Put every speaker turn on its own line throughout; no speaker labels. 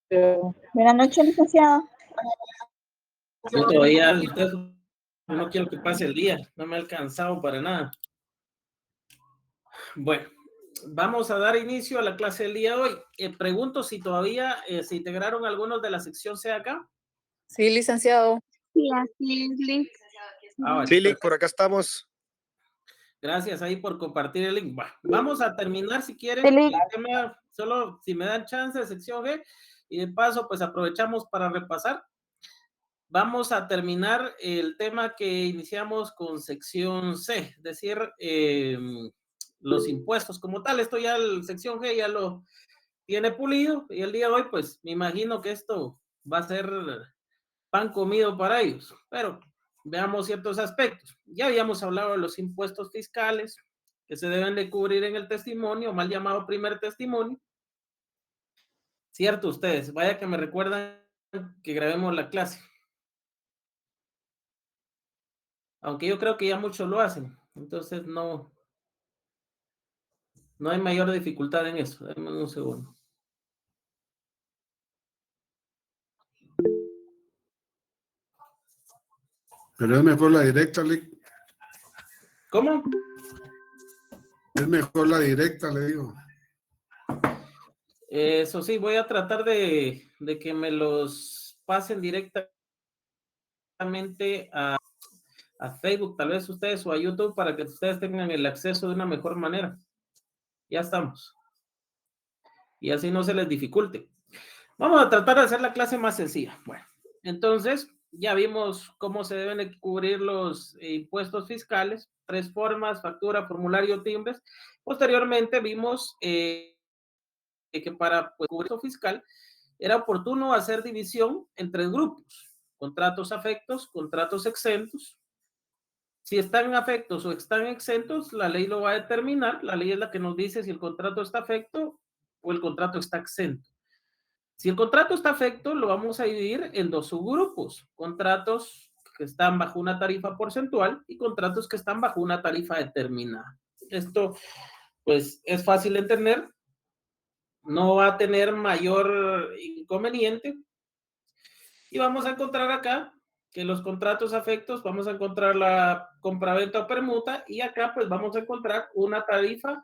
Buenas noches, licenciado.
Yo todavía no quiero que pase el día, no me ha alcanzado para nada. Bueno, vamos a dar inicio a la clase del día de hoy. Pregunto si todavía se integraron algunos de la sección C acá.
Sí, licenciado.
Sí, así es, Liz.
Sí, Lick, por acá estamos.
Gracias ahí por compartir el link. Vamos a terminar, si quieren,
Sí,
el tema, solo si me dan chance, de sección G, y de paso, pues aprovechamos para repasar. Vamos a terminar el tema que iniciamos con sección C, es decir, los impuestos como tal. Esto ya, la sección G ya lo tiene pulido, y el día de hoy, pues, me imagino que esto va a ser pan comido para ellos, pero veamos ciertos aspectos. Ya habíamos hablado de los impuestos fiscales que se deben de cubrir en el testimonio, mal llamado primer testimonio. Cierto, ustedes, vaya que me recuerdan que grabemos la clase. Aunque yo creo que ya muchos lo hacen, entonces no hay mayor dificultad en eso. Dame un segundo.
Pero es mejor la directa, Lick.
¿Cómo?
Es mejor la directa, le digo.
Eso sí, voy a tratar de que me los pasen directamente a Facebook, tal vez ustedes, o a YouTube, para que ustedes tengan el acceso de una mejor manera. Ya estamos. Y así no se les dificulte. Vamos a tratar de hacer la clase más sencilla. Bueno, entonces ya vimos cómo se deben cubrir los impuestos fiscales, 3 formas: factura, formulario, timbres. Posteriormente vimos que para cubrir el fiscal era oportuno hacer división en 3 grupos: contratos afectos, contratos exentos. Si están afectos o están exentos, la ley lo va a determinar. La ley es la que nos dice si el contrato está afecto o el contrato está exento. Si el contrato está afecto, lo vamos a dividir en 2 subgrupos: contratos que están bajo una tarifa porcentual y contratos que están bajo una tarifa determinada. Esto, pues, es fácil de entender, no va a tener mayor inconveniente. Y vamos a encontrar acá que los contratos afectos, vamos a encontrar la compraventa o permuta, y acá pues vamos a encontrar una tarifa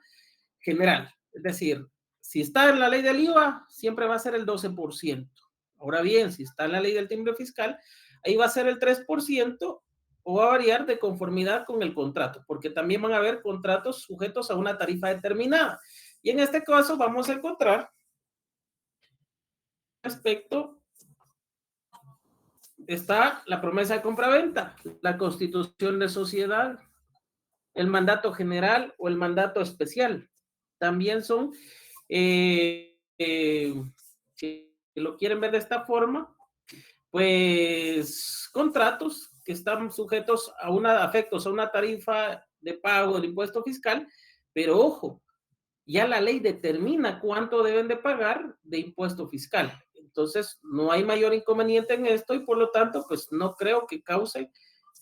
general. Es decir, si está en la ley del IVA, siempre va a ser el 12%. Ahora bien, si está en la ley del timbre fiscal, ahí va a ser el 3%, o va a variar de conformidad con el contrato, porque también van a haber contratos sujetos a una tarifa determinada. Y en este caso vamos a encontrar respecto está la promesa de compraventa, la constitución de sociedad, el mandato general o el mandato especial. También son, si lo quieren ver de esta forma, pues contratos que están sujetos a afectos a una tarifa de pago del impuesto fiscal, pero ojo, ya la ley determina cuánto deben de pagar de impuesto fiscal. Entonces, no hay mayor inconveniente en esto, y por lo tanto, pues no creo que cause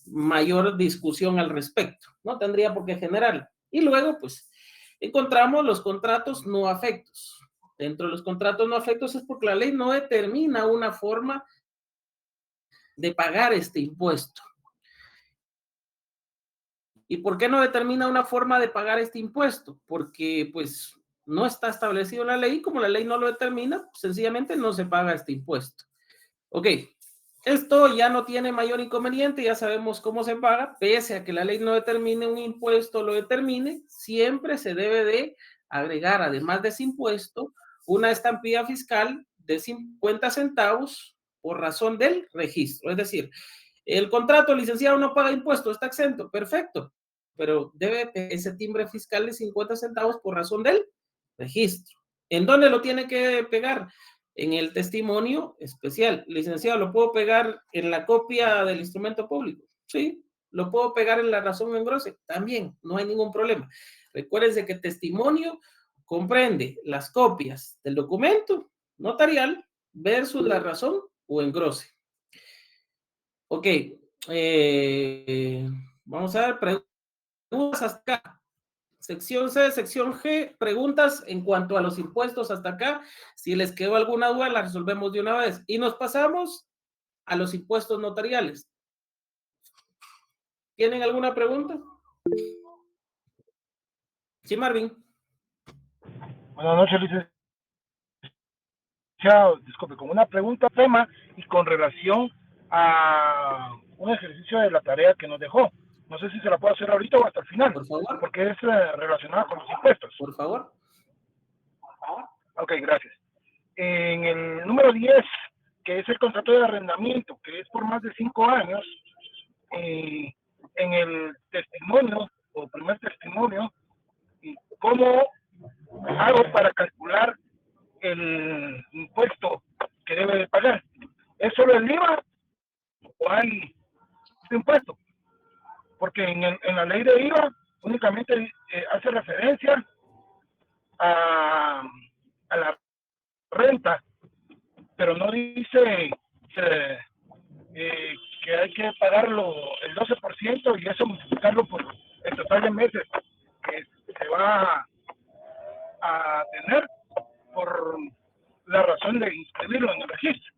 mayor discusión al respecto. No tendría por qué generar. Y luego, pues, encontramos los contratos no afectos. Dentro de los contratos no afectos es porque la ley no determina una forma de pagar este impuesto. ¿Y por qué no determina una forma de pagar este impuesto? Porque, pues, no está establecido en la ley. Como la ley no lo determina, sencillamente no se paga este impuesto. Ok, esto ya no tiene mayor inconveniente, ya sabemos cómo se paga. Pese a que la ley no determine un impuesto, lo determine, siempre se debe de agregar, además de ese impuesto, una estampilla fiscal de 50 centavos por razón del registro. Es decir, el contrato, licenciado, no paga impuesto, está exento, perfecto, pero debe ese timbre fiscal de 50 centavos por razón del registro. ¿En dónde lo tiene que pegar? En el testimonio especial. Licenciado, ¿lo puedo pegar en la copia del instrumento público? Sí. ¿Lo puedo pegar en la razón o engrose? También, no hay ningún problema. Recuérdense que testimonio comprende las copias del documento notarial versus la razón o engrose. Ok, vamos a ver preguntas hasta acá. Sección C, sección G, preguntas en cuanto a los impuestos hasta acá. Si les quedó alguna duda, la resolvemos de una vez. Y nos pasamos a los impuestos notariales. ¿Tienen alguna pregunta? Sí, Marvin.
Buenas noches, licenciado. Disculpe, con una pregunta tema y con relación a un ejercicio de la tarea que nos dejó. No sé si se la puedo hacer ahorita o hasta el final,
Por favor.
porque es relacionada con los impuestos.
Por favor.
Ok, gracias. En el número 10, que es el contrato de arrendamiento, que es por más de 5 años, en el testimonio, o primer testimonio, ¿cómo hago para calcular el impuesto que debe de pagar? ¿Es solo el IVA o hay otro impuesto? Porque en la ley de IVA únicamente hace referencia a la renta, pero no dice que hay que pagarlo el 12% y eso multiplicarlo por el total de meses que se va a tener por la razón de inscribirlo en el registro.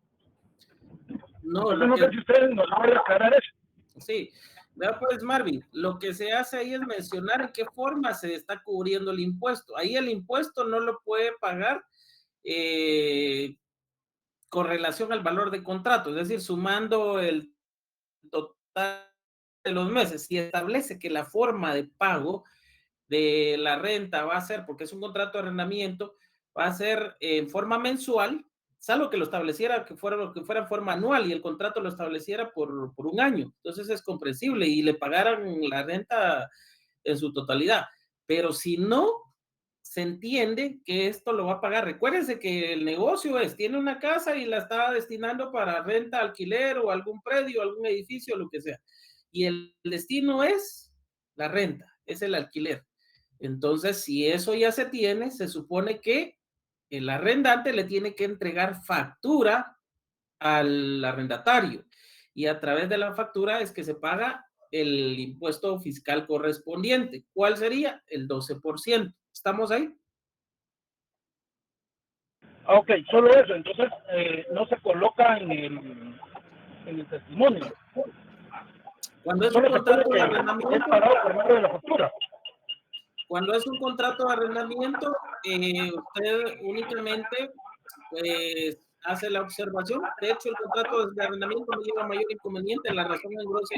No,
Entonces, no sé si ustedes nos pueden aclarar eso.
Sí, vea pues Marvin, lo que se hace ahí es mencionar en qué forma se está cubriendo el impuesto. Ahí el impuesto no lo puede pagar con relación al valor de contrato, es decir, sumando el total de los meses. Si establece que la forma de pago de la renta va a ser, porque es un contrato de arrendamiento, va a ser en forma mensual, salvo que lo estableciera que fuera en forma anual y el contrato lo estableciera por un año. Entonces es comprensible y le pagaran la renta en su totalidad. Pero si no, se entiende que esto lo va a pagar. Recuérdense que el negocio tiene una casa y la está destinando para renta, alquiler o algún predio, algún edificio, lo que sea. Y el destino es la renta, es el alquiler. Entonces, si eso ya se tiene, se supone que el arrendante le tiene que entregar factura al arrendatario y a través de la factura es que se paga el impuesto fiscal correspondiente. ¿Cuál sería? El 12%. ¿Estamos ahí?
Ok, solo eso. Entonces, no se coloca en el testimonio.
Cuando es un
Solo se pone
contrato de
que es
arrendamiento,
pagado por medio de la factura.
cuando es un contrato de arrendamiento, usted únicamente pues hace la observación. De hecho, el contrato de arrendamiento no lleva mayor inconveniente. La razón engrosa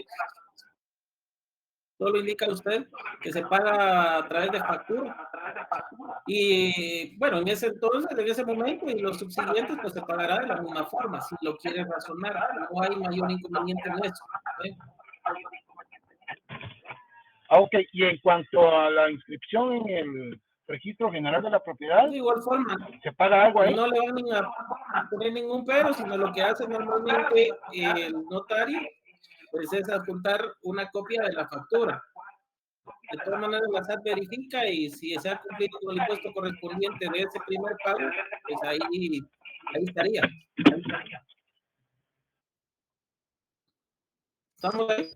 solo indica usted que se paga a través de factura. Y bueno, en ese entonces, en ese momento y los subsiguientes, pues se pagará de la misma forma, si lo quiere razonar. No hay mayor inconveniente en eso.
Ok, y en cuanto a la inscripción en el registro general de la propiedad,
De igual forma,
¿se paga algo ahí?
no le van a poner ningún pero, sino lo que hace normalmente el notario, pues es adjuntar una copia de la factura. De todas maneras, la SAT verifica y si se ha cumplido con el impuesto correspondiente de ese primer pago, pues ahí estaría. ¿Estamos ahí?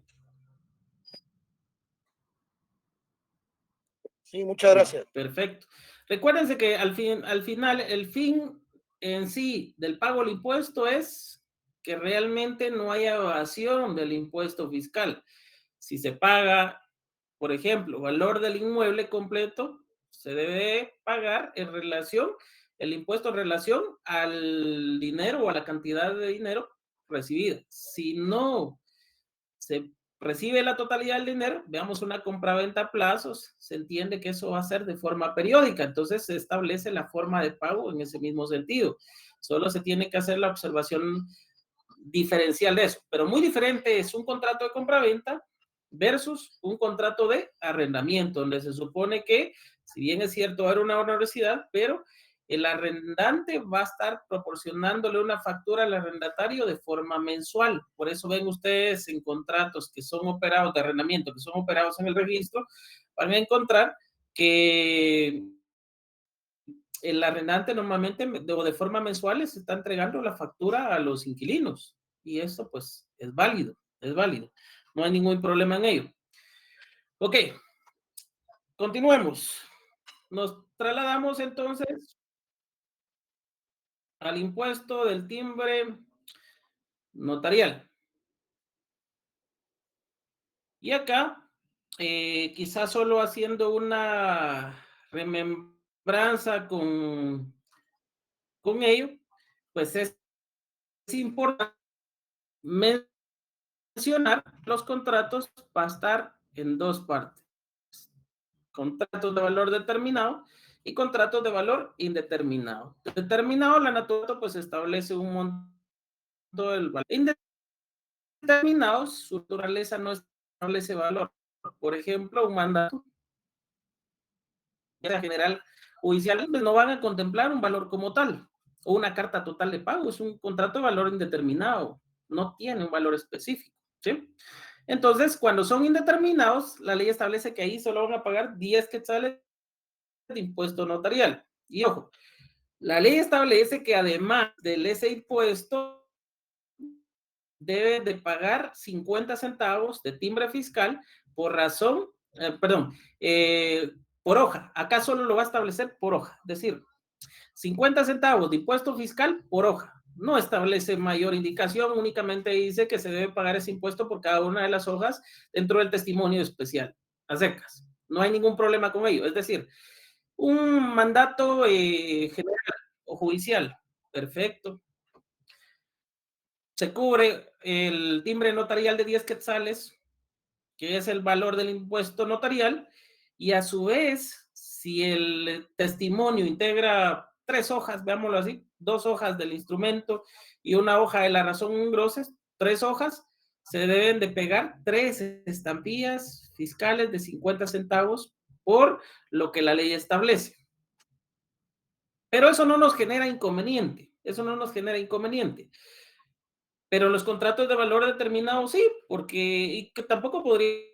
Sí, muchas gracias.
Perfecto. Recuérdense que al final, el fin en sí del pago del impuesto es que realmente no haya evasión del impuesto fiscal. Si se paga, por ejemplo, valor del inmueble completo, se debe pagar el impuesto en relación al dinero o a la cantidad de dinero recibida. Si no se recibe la totalidad del dinero, veamos una compraventa a plazos, se entiende que eso va a ser de forma periódica, entonces se establece la forma de pago en ese mismo sentido. Solo se tiene que hacer la observación diferencial de eso, pero muy diferente es un contrato de compraventa versus un contrato de arrendamiento, donde se supone que, si bien es cierto, era una onerosidad, pero el arrendante va a estar proporcionándole una factura al arrendatario de forma mensual. Por eso ven ustedes en contratos que son operados de arrendamiento, que son operados en el registro, van a encontrar que el arrendante normalmente o de forma mensual les está entregando la factura a los inquilinos y eso pues es válido, no hay ningún problema en ello. Ok, continuemos. Nos trasladamos entonces al impuesto del timbre notarial. Y acá, quizás solo haciendo una remembranza con ello, pues es importante mencionar los contratos va a estar en dos partes. Contratos de valor determinado y contratos de valor indeterminado. Determinado, la naturaleza pues establece un monto del valor. Indeterminado, su naturaleza no establece valor. Por ejemplo, un mandato general judicial pues no van a contemplar un valor como tal, o una carta total de pago, es un contrato de valor indeterminado, no tiene un valor específico, ¿sí? Entonces, cuando son indeterminados, la ley establece que ahí solo van a pagar 10 quetzales de impuesto notarial. Y ojo, la ley establece que además de ese impuesto, debe de pagar 50 centavos de timbre fiscal por razón, por hoja. Acá solo lo va a establecer por hoja, es decir, 50 centavos de impuesto fiscal por hoja. No establece mayor indicación, únicamente dice que se debe pagar ese impuesto por cada una de las hojas dentro del testimonio especial, a secas. No hay ningún problema con ello. Es decir, un mandato general o judicial, perfecto. Se cubre el timbre notarial de 10 quetzales, que es el valor del impuesto notarial, y a su vez, si el testimonio integra 3 hojas, veámoslo así, 2 hojas del instrumento y una hoja de la razón grosses, 3 hojas, se deben de pegar 3 estampillas fiscales de 50 centavos por lo que la ley establece. Pero eso no nos genera inconveniente, Pero los contratos de valor determinado sí, porque y que tampoco podría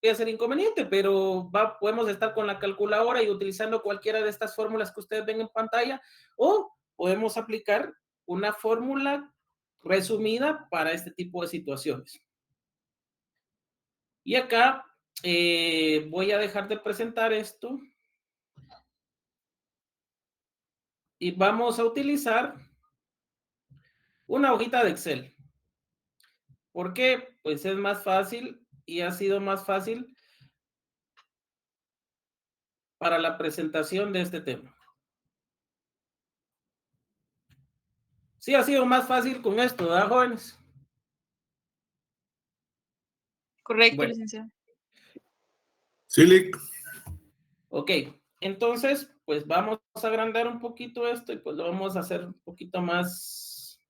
ser inconveniente, pero podemos estar con la calculadora y utilizando cualquiera de estas fórmulas que ustedes ven en pantalla, o podemos aplicar una fórmula resumida para este tipo de situaciones. Y acá voy a dejar de presentar esto y vamos a utilizar una hojita de Excel. ¿Por qué? Pues es más fácil y ha sido más fácil para la presentación de este tema. Sí, ha sido más fácil con esto, ¿verdad, jóvenes?
Correcto,
Bueno.
licenciado.
Sí, Lic.
Ok, entonces, pues vamos a agrandar un poquito esto y pues lo vamos a hacer un poquito más.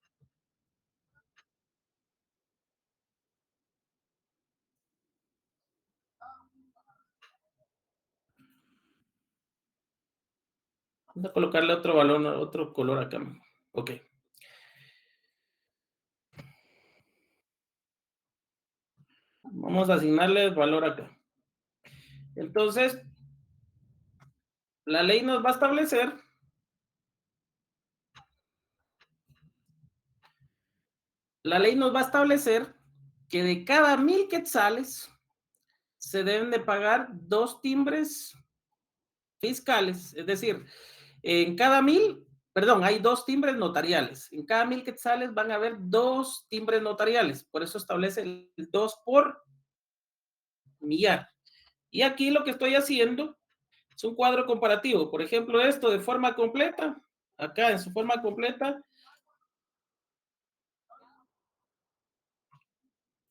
Vamos a colocarle otro balón, otro color acá. Ok. Vamos a asignarle el valor acá. Entonces, la ley nos va a establecer que de cada 1000 quetzales se deben de pagar 2 timbres fiscales, es decir, en cada 1000, perdón, hay 2 timbres notariales. En cada 1000 quetzales van a haber 2 timbres notariales. Por eso establece el 2 por millar. Y aquí lo que estoy haciendo es un cuadro comparativo. Por ejemplo, esto de forma completa, acá en su forma completa,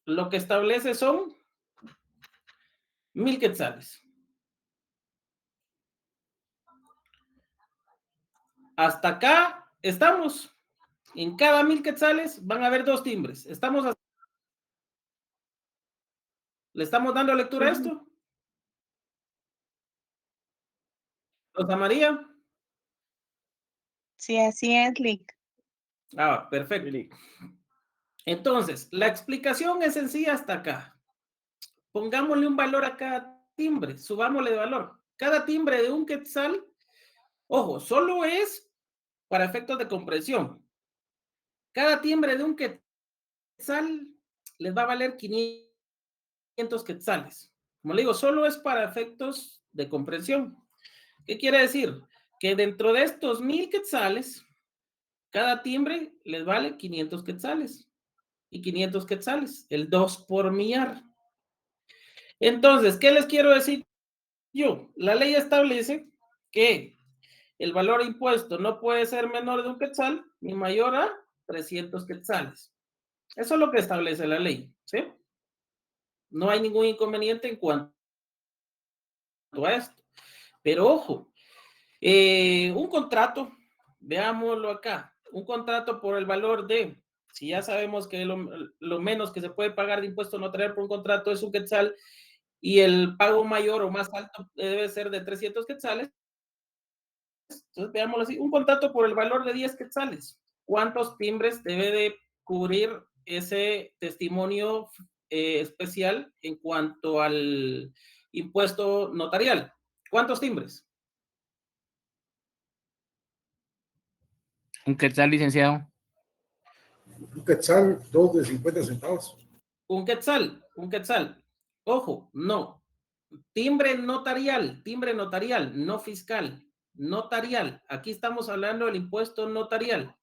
lo que establece son 1000 quetzales. Hasta acá estamos. En cada 1000 quetzales van a haber 2 timbres. ¿Le estamos dando lectura a esto? Rosa María.
Sí, así es, Lic.
Ah, perfecto. Entonces, la explicación es sencilla hasta acá. Pongámosle un valor a cada timbre, subámosle de valor. Cada timbre de un quetzal, ojo, solo es para efectos de comprensión. Cada timbre de un quetzal les va a valer 500 quetzales. Como le digo, solo es para efectos de comprensión. ¿Qué quiere decir? Que dentro de estos 1000 quetzales, cada timbre les vale 500 quetzales. Y 500 quetzales, el 2 por millar. Entonces, ¿qué les quiero decir yo? La ley establece que el valor impuesto no puede ser menor de un quetzal ni mayor a 300 quetzales. Eso es lo que establece la ley, ¿sí? No hay ningún inconveniente en cuanto a esto. Pero ojo, un contrato, veámoslo acá, un contrato por el valor de, si ya sabemos que lo menos que se puede pagar de impuesto notarial por un contrato es un quetzal y el pago mayor o más alto debe ser de 300 quetzales, entonces veámoslo así, un contrato por el valor de 10 quetzales. ¿Cuántos timbres debe de cubrir ese testimonio especial en cuanto al impuesto notarial? ¿Cuántos timbres?
Un quetzal, licenciado.
Un quetzal, 2 de 50 centavos.
Un quetzal. Ojo, no. Timbre notarial, no fiscal. Notarial. Aquí estamos hablando del impuesto notarial.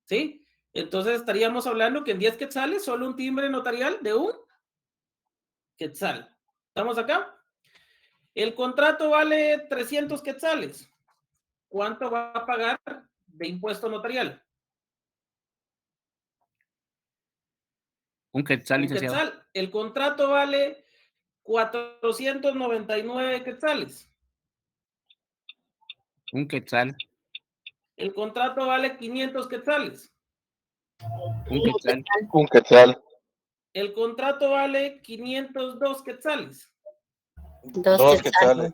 ¿Sí? Entonces estaríamos hablando que en 10 quetzales solo un timbre notarial de un quetzal. ¿Estamos acá? El contrato vale 300 quetzales. ¿Cuánto va a pagar de impuesto notarial?
Un quetzal, licenciado.
Un quetzal. El contrato vale 499 quetzales.
Un quetzal.
El contrato vale 500 quetzales.
Un quetzal.
Un quetzal.
El contrato vale 502 quetzales.
Dos quetzales.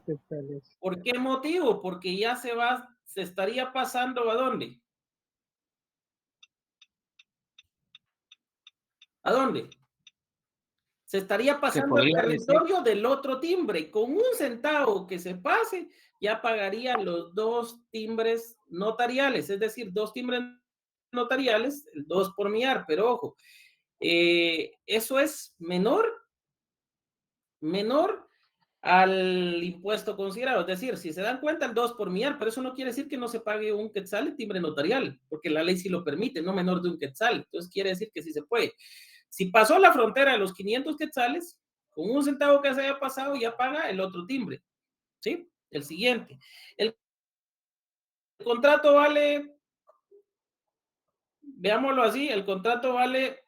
¿Por qué motivo? Porque ya se estaría pasando ¿a dónde? ¿A dónde? Se estaría pasando el territorio del otro timbre. Con un centavo que se pase, ya pagaría los 2 timbres notariales, es decir, 2 timbres notariales, el 2 por millar, pero ojo, eso es menor al impuesto considerado. Es decir, si se dan cuenta, el 2 por millar, pero eso no quiere decir que no se pague un quetzal de timbre notarial, porque la ley sí lo permite, no menor de un quetzal. Entonces quiere decir que sí se puede. Si pasó la frontera de los 500 quetzales, con un centavo que se haya pasado, ya paga el otro timbre. ¿Sí? El siguiente. El contrato vale, veámoslo así, el contrato vale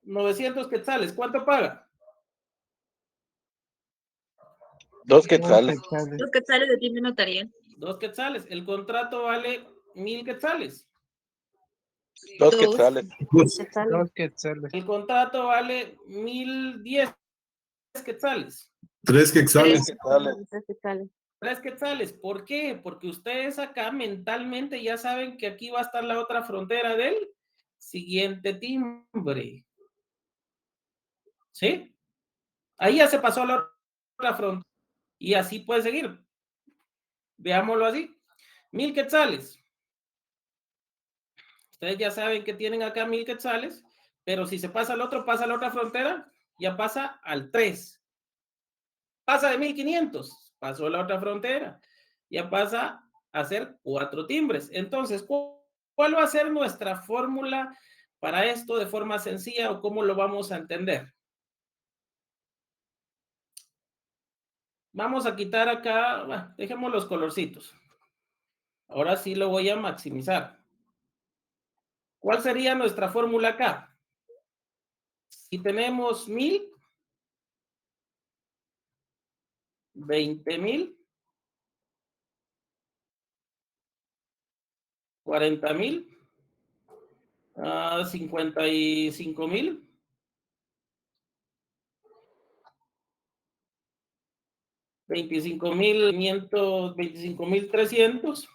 900 quetzales. ¿Cuánto paga?
2 quetzales.
2 quetzales de timbre notarial.
2 quetzales. El contrato vale 1000 quetzales.
2 quetzales.
2
quetzales.
El contrato vale 1010 quetzales.
3 quetzales.
3 quetzales.
3 quetzales. ¿Por qué? Porque ustedes acá mentalmente ya saben que aquí va a estar la otra frontera del siguiente timbre. ¿Sí? Ahí ya se pasó a la otra frontera. Y así puede seguir. Veámoslo así. 1000 quetzales. Ustedes ya saben que tienen acá 1000 quetzales, pero si se pasa al otro, pasa a la otra frontera, ya pasa al 3. Pasa de 1500, pasó a la otra frontera, ya pasa a ser 4 timbres. Entonces, ¿cuál va a ser nuestra fórmula para esto de forma sencilla o cómo lo vamos a entender? Vamos a quitar acá, bueno, dejemos los colorcitos. Ahora sí lo voy a maximizar. ¿Cuál sería nuestra fórmula acá? Si tenemos 1000, 20,000, 40,000, 55,000, 25,500, 25,300,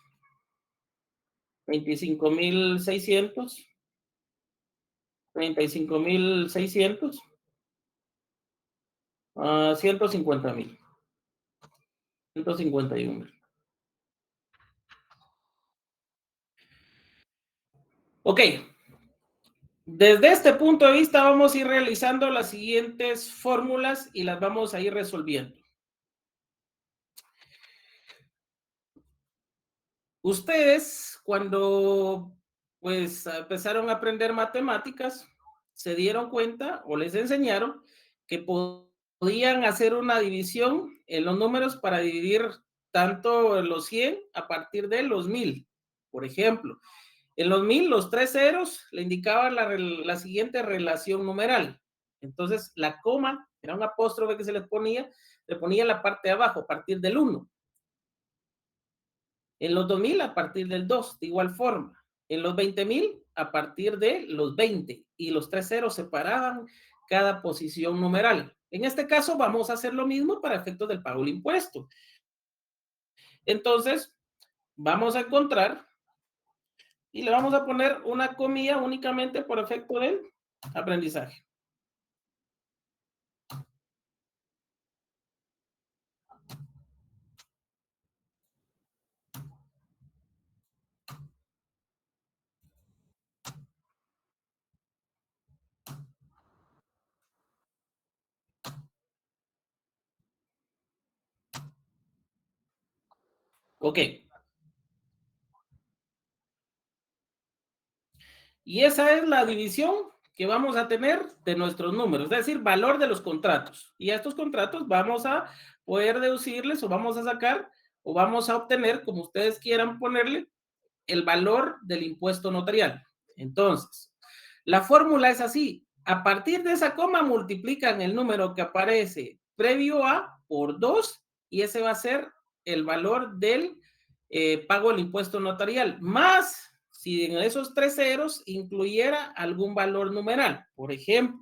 25,600, 35,600, 150,000, 151,000. Ok, Desde este punto de vista vamos a ir realizando las siguientes fórmulas y las vamos a ir resolviendo. Ustedes, cuando pues empezaron a aprender matemáticas, se dieron cuenta o les enseñaron que podían hacer una división en los números para dividir tanto los 100 a partir de los 1000. Por ejemplo, en los 1000, los 3 ceros le indicaban la siguiente relación numeral. Entonces, la coma era un apóstrofe que se le ponía en la parte de abajo, a partir del 1. En los 2000 a partir del 2, de igual forma. En los 20,000 a partir de los 20 y los 3 ceros separaban cada posición numeral. En este caso vamos a hacer lo mismo para efectos del pago del impuesto. Entonces, vamos a encontrar y le vamos a poner una comilla únicamente por efecto del aprendizaje. Ok. Y esa es la división que vamos a tener de nuestros números, es decir, valor de los contratos. Y a estos contratos vamos a poder deducirles o vamos a sacar o vamos a obtener, como ustedes quieran ponerle, el valor del impuesto notarial. Entonces, la fórmula es así. A partir de esa coma multiplican el número que aparece previo a por 2 y ese va a ser el valor del pago del impuesto notarial, más si en esos 3 ceros incluyera algún valor numeral. Por ejemplo,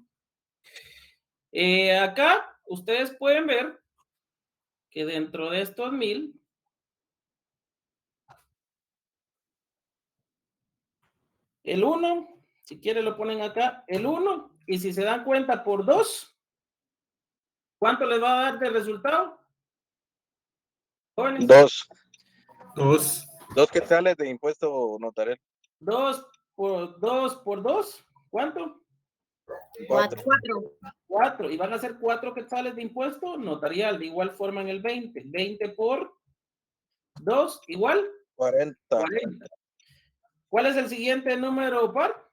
acá ustedes pueden ver que dentro de estos 1000, el 1, si quieren lo ponen acá, el 1, y si se dan cuenta por 2, ¿cuánto les va a dar de resultado? Jóvenes.
2.
2.
2 quetzales de impuesto notarial.
2 por 2, ¿cuánto?
4.
4, y van a ser 4 quetzales de impuesto notarial, de igual forma en el 20. 20 por 2, igual
40.
40. ¿Cuál es el siguiente número par?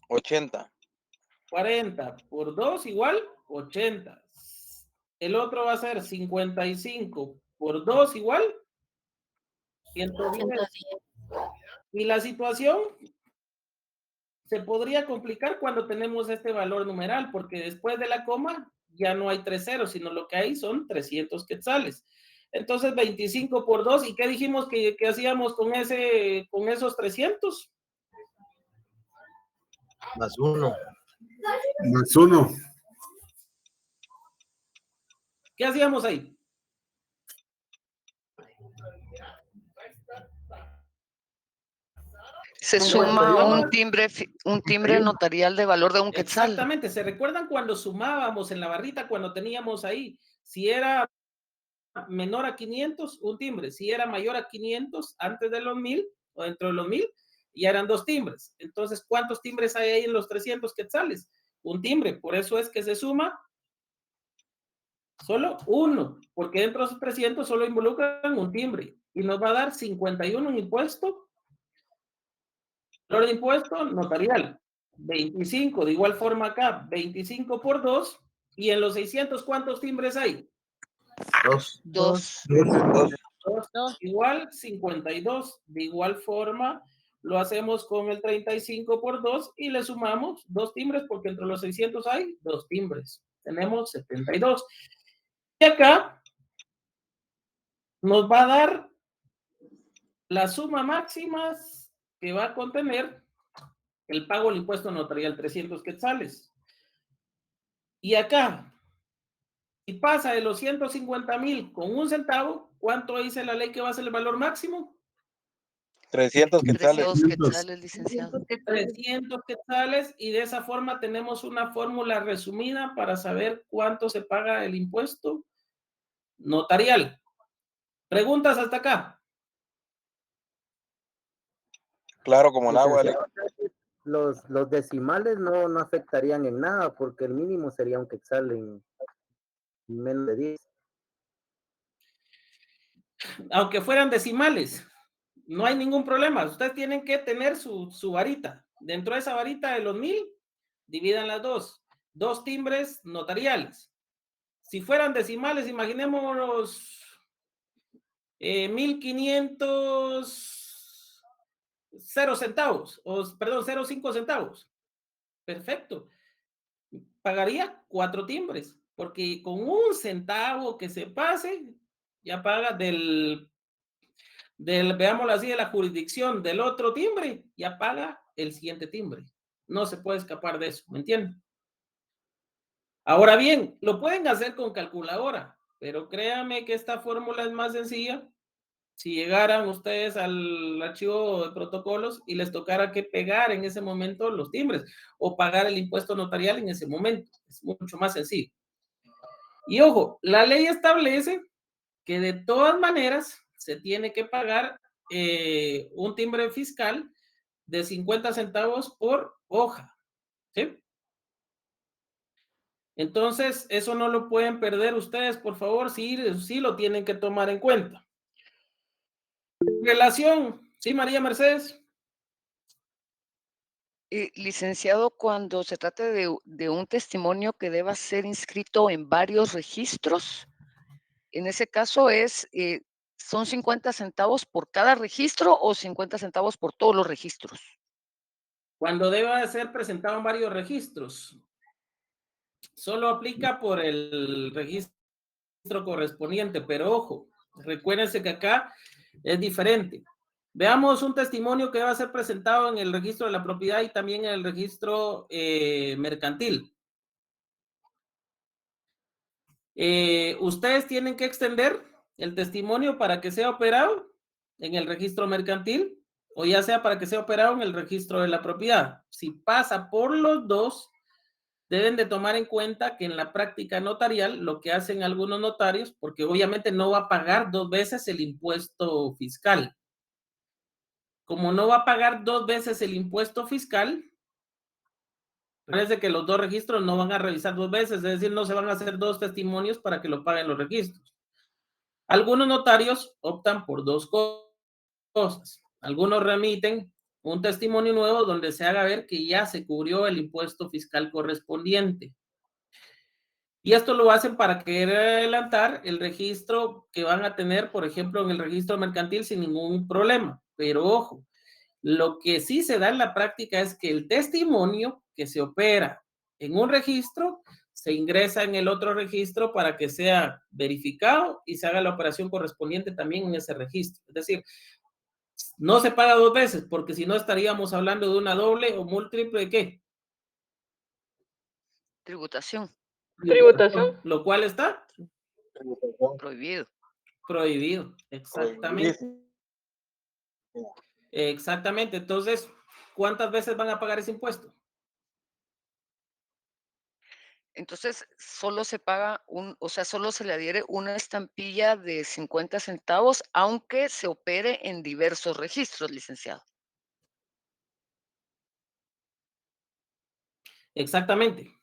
80.
40 por 2 igual 80. El otro va a ser 55 por 2 igual 110. Y la situación se podría complicar cuando tenemos este valor numeral, porque después de la coma ya no hay 3 ceros, sino lo que hay son 300 quetzales. Entonces, 25 por 2, ¿y qué dijimos que hacíamos con esos 300?
Más 1.
Más 1.
¿Qué hacíamos ahí?
Se suma un timbre notarial de valor de un quetzal.
Exactamente. ¿Se recuerdan cuando sumábamos en la barrita, cuando teníamos ahí, si era menor a 500, un timbre? Si era mayor a 500, antes de los 1000 o dentro de los 1000, ya eran 2 timbres. Entonces, ¿cuántos timbres hay ahí en los 300 quetzales? Un timbre. Por eso es que se suma solo uno, porque dentro de esos 300 solo involucran un timbre. Y nos va a dar 51 en impuesto. Valor de impuesto notarial. 25, de igual forma acá, 25 por 2. Y en los 600, ¿cuántos timbres hay?
2.
2.
2, igual 52. De igual forma, lo hacemos con el 35 por 2 y le sumamos 2 timbres porque entre los 600 hay 2 timbres. Tenemos 72. Y acá nos va a dar la suma máxima que va a contener el pago del impuesto notarial, 300 quetzales. Y acá, si pasa de los 150,000 con un centavo, ¿cuánto dice la ley que va a ser el valor máximo?
300 quetzales.
300 quetzales, licenciado.
300 quetzales, y de esa forma tenemos una fórmula resumida para saber cuánto se paga el impuesto notarial. ¿Preguntas hasta acá?
Claro, como el agua.
los decimales no afectarían en nada porque el mínimo sería un quetzal en menos de 10.
Aunque fueran decimales, no hay ningún problema. Ustedes tienen que tener su varita. Dentro de esa varita de los 1000, dividan las dos timbres notariales. Si fueran decimales, imaginémonos 1500, 0 centavos, o perdón, 0,5 centavos. Perfecto. Pagaría 4 timbres, porque con 1 centavo que se pase, ya paga veámoslo así, de la jurisdicción del otro timbre, ya paga el siguiente timbre. No se puede escapar de eso, ¿me entienden? Ahora bien, lo pueden hacer con calculadora, pero créanme que esta fórmula es más sencilla. Si llegaran ustedes al archivo de protocolos y les tocara que pegar en ese momento los timbres o pagar el impuesto notarial en ese momento, es mucho más sencillo. Y ojo, la ley establece que de todas maneras se tiene que pagar un timbre fiscal de 50 centavos por hoja, ¿sí? Entonces, eso no lo pueden perder ustedes, por favor, sí lo tienen que tomar en cuenta. Relación, ¿sí, María Mercedes?
Licenciado, cuando se trate de un testimonio que deba ser inscrito en varios registros, en ese caso ¿son 50 centavos por cada registro o 50 centavos por todos los registros?
Cuando deba ser presentado en varios registros, solo aplica por el registro correspondiente, pero ojo, recuérdense que acá es diferente. Veamos un testimonio que va a ser presentado en el registro de la propiedad y también en el registro mercantil. Ustedes tienen que extender el testimonio para que sea operado en el registro mercantil o ya sea para que sea operado en el registro de la propiedad. Si pasa por los dos, deben de tomar en cuenta que en la práctica notarial lo que hacen algunos notarios, porque obviamente no va a pagar 2 veces el impuesto fiscal. Como no va a pagar 2 veces el impuesto fiscal, parece que los 2 registros no van a revisar 2 veces, es decir, no se van a hacer 2 testimonios para que lo paguen los registros. Algunos notarios optan por 2 cosas. Algunos remiten un testimonio nuevo donde se haga ver que ya se cubrió el impuesto fiscal correspondiente. Y esto lo hacen para querer adelantar el registro que van a tener, por ejemplo, en el registro mercantil sin ningún problema. Pero ojo, lo que sí se da en la práctica es que el testimonio que se opera en un registro se ingresa en el otro registro para que sea verificado y se haga la operación correspondiente también en ese registro. Es decir, no se paga 2 veces, porque si no estaríamos hablando de una doble o múltiple de ¿qué?
Tributación.
Tributación.
Lo cual está
Prohibido.
prohibido. Exactamente. Exactamente. Entonces, ¿cuántas veces van a pagar ese impuesto?
Entonces, solo se paga solo se le adhiere una estampilla de 50 centavos, aunque se opere en diversos registros, licenciado.
Exactamente.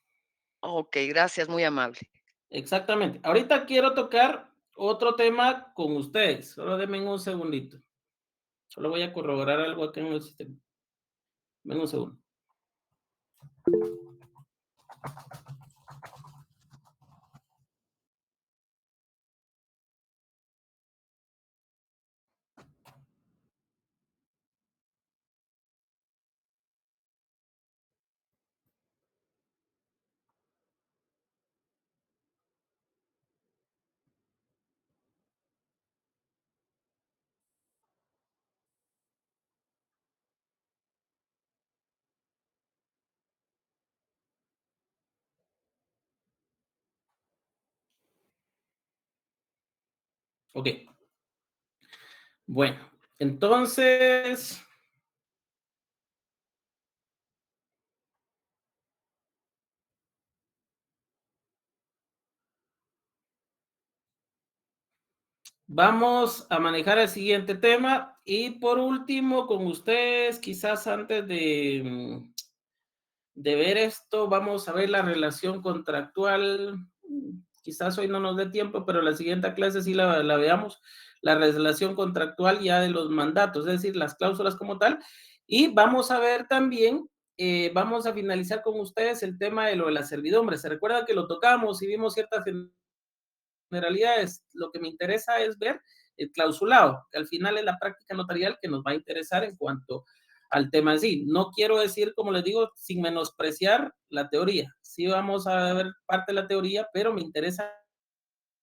Ok, gracias, muy amable.
Exactamente. Ahorita quiero tocar otro tema con ustedes. Solo denme un segundito. Solo voy a corroborar algo acá en el sistema. Denme un segundo. Ok. Bueno, entonces, Vamos a manejar el siguiente tema y por último con ustedes, quizás antes de ver esto, vamos a ver la relación contractual. Quizás hoy no nos dé tiempo, pero la siguiente clase sí la veamos, la relación contractual ya de los mandatos, es decir, las cláusulas como tal. Y vamos a ver también, vamos a finalizar con ustedes el tema de lo de la servidumbre. Se recuerda que lo tocamos y vimos ciertas generalidades. Lo que me interesa es ver el clausulado, que al final es la práctica notarial que nos va a interesar en cuanto al tema en sí. No quiero decir, como les digo, sin menospreciar la teoría. Sí vamos a ver parte de la teoría, pero me interesa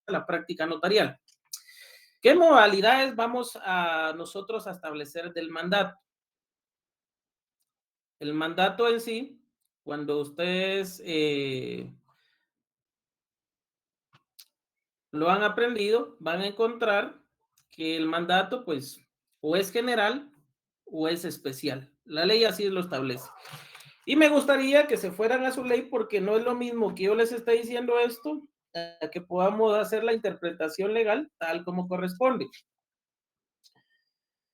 la práctica notarial. ¿Qué modalidades vamos a nosotros a establecer del mandato? El mandato en sí, cuando ustedes lo han aprendido, van a encontrar que el mandato, pues, o es general o es especial. La ley así lo establece. Y me gustaría que se fueran a su ley porque no es lo mismo que yo les esté diciendo esto, a que podamos hacer la interpretación legal tal como corresponde.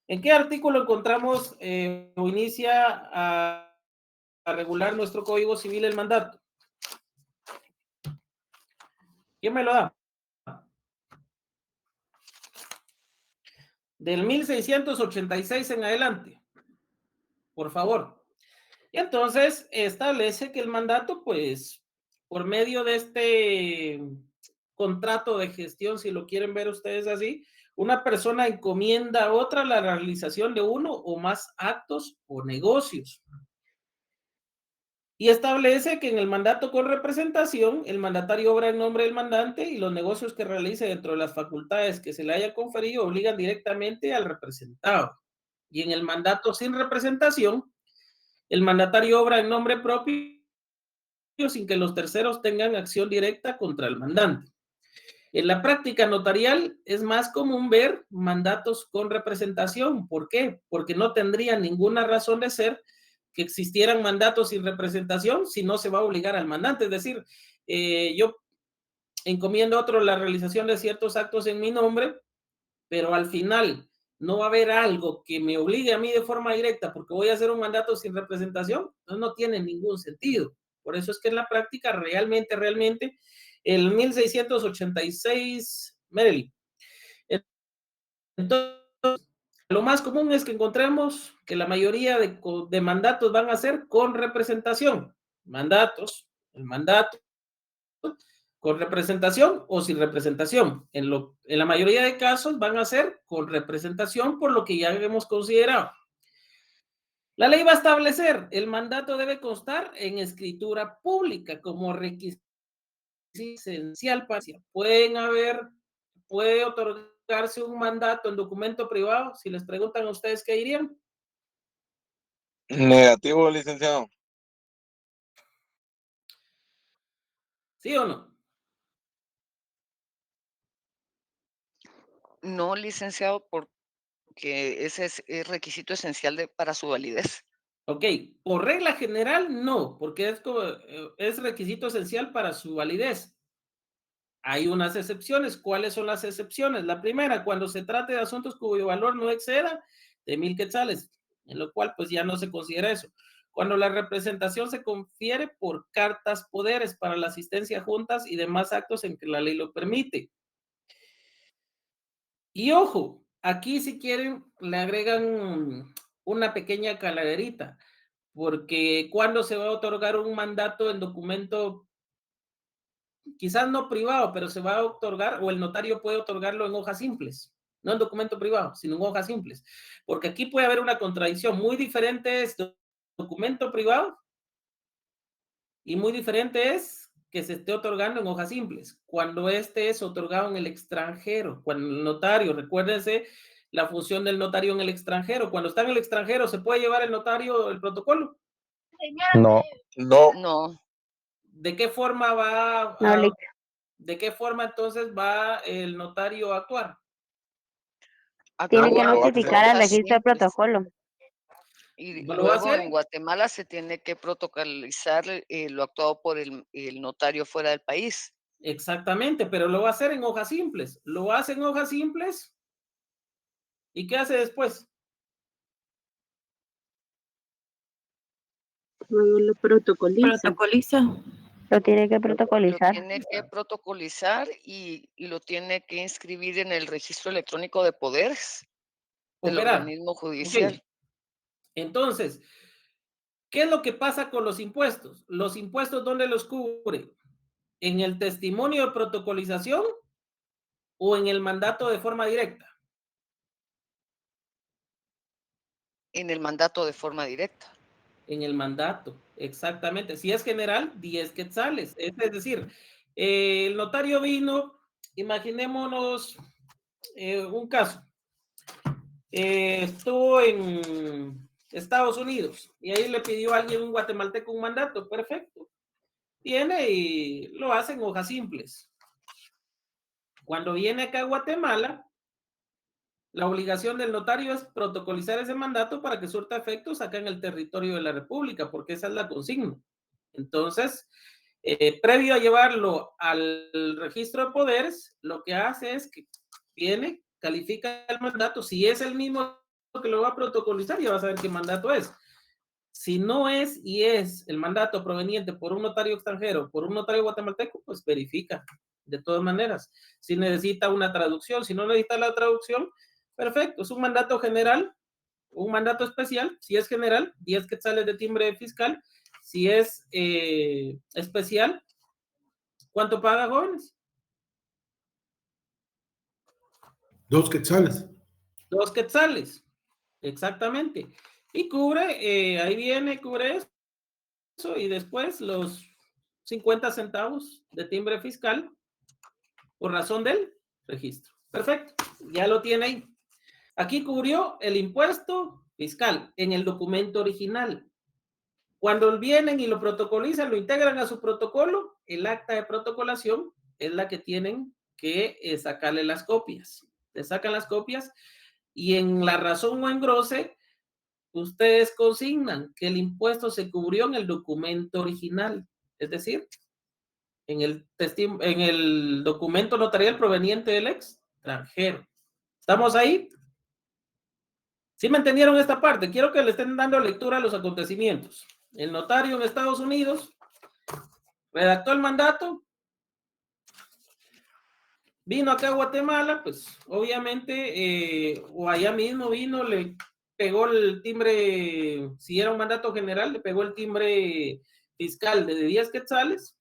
¿En qué artículo encontramos o inicia a regular nuestro Código Civil el mandato? ¿Quién me lo da? Del 1686 en adelante. Por favor. Y entonces establece que el mandato, pues, por medio de este contrato de gestión, si lo quieren ver ustedes así, una persona encomienda a otra la realización de uno o más actos o negocios. Y establece que en el mandato con representación, el mandatario obra en nombre del mandante y los negocios que realice dentro de las facultades que se le haya conferido obligan directamente al representado. Y en el mandato sin representación, el mandatario obra en nombre propio sin que los terceros tengan acción directa contra el mandante. En la práctica notarial es más común ver mandatos con representación. ¿Por qué? Porque no tendría ninguna razón de ser que existieran mandatos sin representación si no se va a obligar al mandante. Es decir, yo encomiendo a otro la realización de ciertos actos en mi nombre, pero al final no va a haber algo que me obligue a mí de forma directa porque voy a hacer un mandato sin representación. Entonces no tiene ningún sentido. Por eso es que en la práctica realmente, el 1686, Merely. Entonces, lo más común es que encontremos que la mayoría de mandatos van a ser con representación. El mandato con representación o sin representación. En la mayoría de casos van a ser con representación por lo que ya hemos considerado. La ley va a establecer, el mandato debe constar en escritura pública como requisito esencial para puede otorgarse un mandato en documento privado. Si les preguntan a ustedes, ¿qué dirían?
Negativo, licenciado.
¿Sí o no?
No, licenciado, porque ese es requisito esencial para su validez.
Ok, por regla general no, porque es requisito esencial para su validez. Hay unas excepciones. ¿Cuáles son las excepciones? La primera, cuando se trate de asuntos cuyo valor no exceda de 1,000 quetzales, en lo cual pues ya no se considera eso. Cuando la representación se confiere por cartas poderes para la asistencia a juntas y demás actos en que la ley lo permite. Y ojo, aquí si quieren le agregan una pequeña calaverita, porque cuando se va a otorgar un mandato en documento, quizás no privado, pero se va a otorgar, o el notario puede otorgarlo en hojas simples, no en documento privado, sino en hojas simples, porque aquí puede haber una contradicción. Muy diferente es documento privado y muy diferente es que se esté otorgando en hojas simples, cuando este es otorgado en el extranjero, cuando el notario, recuérdense la función del notario en el extranjero, cuando está en el extranjero, ¿se puede llevar el notario el protocolo?
No. No.
No.
¿De qué forma va
No, Lick.
¿De qué forma entonces va el notario a actuar?
Tiene que
Actúa en
notificar al
hojas
registro de
simples.
protocolo.
Y
¿Lo va a
luego
hacer?
en Guatemala se tiene que protocolizar lo actuado por el notario fuera del país.
Exactamente, pero lo va a hacer en hojas simples. Lo hace en hojas simples. ¿Y qué hace después?
Luego lo protocoliza.
Lo tiene que
Lo
protocolizar.
tiene que protocolizar y lo tiene que inscribir en el registro electrónico de poderes del
Operar.
organismo judicial.
Ok. Entonces, ¿qué es lo que pasa con los impuestos? Los impuestos, ¿dónde los cubre? ¿En el testimonio de protocolización o en el mandato de forma directa?
En el mandato de forma directa.
En el mandato, exactamente. Si es general, 10 quetzales. Es decir, el notario vino, imaginémonos un caso. Estuvo en Estados Unidos y ahí le pidió a alguien, un guatemalteco, un mandato. Perfecto. Viene y lo hace en hojas simples. Cuando viene acá a Guatemala, la obligación del notario es protocolizar ese mandato para que surta efectos acá en el territorio de la República, porque esa es la consigna. Entonces, previo a llevarlo al registro de poderes, lo que hace es que viene, califica el mandato. Si es el mismo que lo va a protocolizar, ya va a saber qué mandato es. Si no es y es el mandato proveniente por un notario extranjero, por un notario guatemalteco, pues verifica de todas maneras. Si necesita una traducción, si no necesita la traducción, perfecto, es un mandato general, un mandato especial. Si es general, 10 quetzales de timbre fiscal. Si es especial, ¿cuánto paga, jóvenes?
2 quetzales.
2 quetzales, exactamente. Y cubre, ahí viene, cubre eso, y después los 50 centavos de timbre fiscal por razón del registro. Perfecto, ya lo tiene ahí. Aquí cubrió el impuesto fiscal en el documento original. Cuando vienen y lo protocolizan, lo integran a su protocolo, el acta de protocolación es la que tienen que sacarle las copias. Le sacan las copias y en la razón o engrose, ustedes consignan que el impuesto se cubrió en el documento original, es decir, en el documento notarial proveniente del extranjero. ¿Estamos ahí? ¿Sí me entendieron esta parte? Quiero que le estén dando lectura a los acontecimientos. El notario en Estados Unidos redactó el mandato, vino acá a Guatemala, pues obviamente, o allá mismo vino, le pegó el timbre, si era un mandato general, le pegó el timbre fiscal de 10 quetzales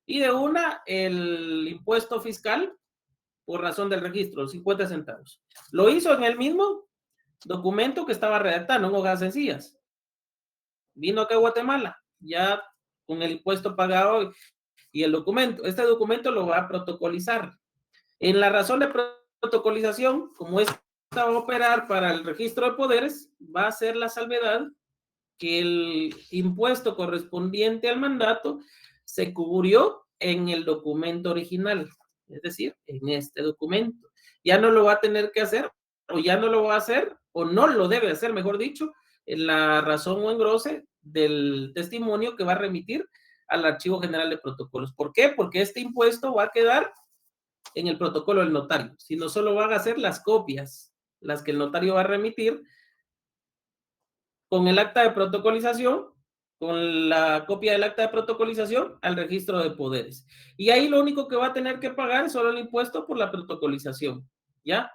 y de una el impuesto fiscal por razón del registro, 50 centavos. Lo hizo en el mismo documento que estaba redactando, en hojas sencillas. Vino acá a Guatemala, ya con el impuesto pagado y el documento. Este documento lo va a protocolizar. En la razón de protocolización, como esta va a operar para el registro de poderes, va a ser la salvedad que el impuesto correspondiente al mandato se cubrió en el documento original, es decir, en este documento. Ya no lo va a tener que hacer, o ya no lo va a hacer, o no lo debe hacer, mejor dicho, en la razón o engrose del testimonio que va a remitir al Archivo General de Protocolos. ¿Por qué? Porque este impuesto va a quedar en el protocolo del notario, sino solo van a ser las copias, las que el notario va a remitir con el acta de protocolización, con la copia del acta de protocolización al registro de poderes. Y ahí lo único que va a tener que pagar es solo el impuesto por la protocolización, ¿ya?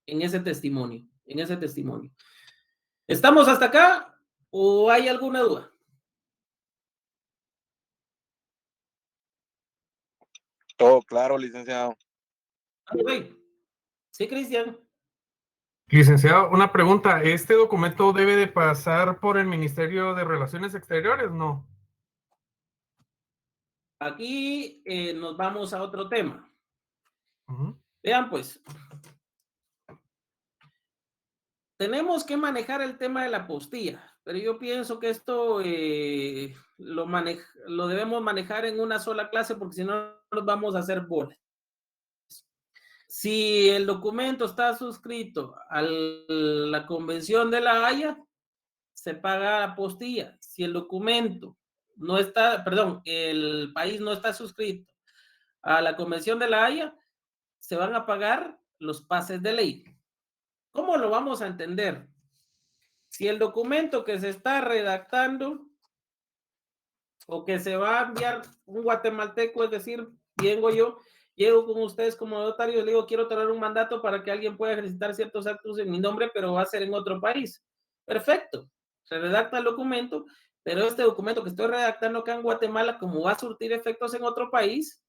En ese testimonio, ¿Estamos hasta acá o hay alguna duda?
Todo claro, licenciado.
Sí, Cristian.
Licenciado, una pregunta. ¿Este documento debe de pasar por el Ministerio de Relaciones Exteriores? No.
Aquí nos vamos a otro tema. Vean, pues. Tenemos que manejar el tema de la apostilla, pero yo pienso que esto lo debemos manejar en una sola clase porque si no nos vamos a hacer bolas. Si el documento está suscrito a la Convención de la Haya, se paga apostilla. Si el documento no está, perdón, el país no está suscrito a la Convención de la Haya, se van a pagar los pases de ley. ¿Cómo lo vamos a entender? Si el documento que se está redactando o que se va a enviar un guatemalteco, es decir, llego con ustedes como notario y le digo, quiero tener un mandato para que alguien pueda ejercitar ciertos actos en mi nombre, pero va a ser en otro país. Perfecto. Se redacta el documento, pero este documento que estoy redactando acá en Guatemala, como va a surtir efectos en otro país,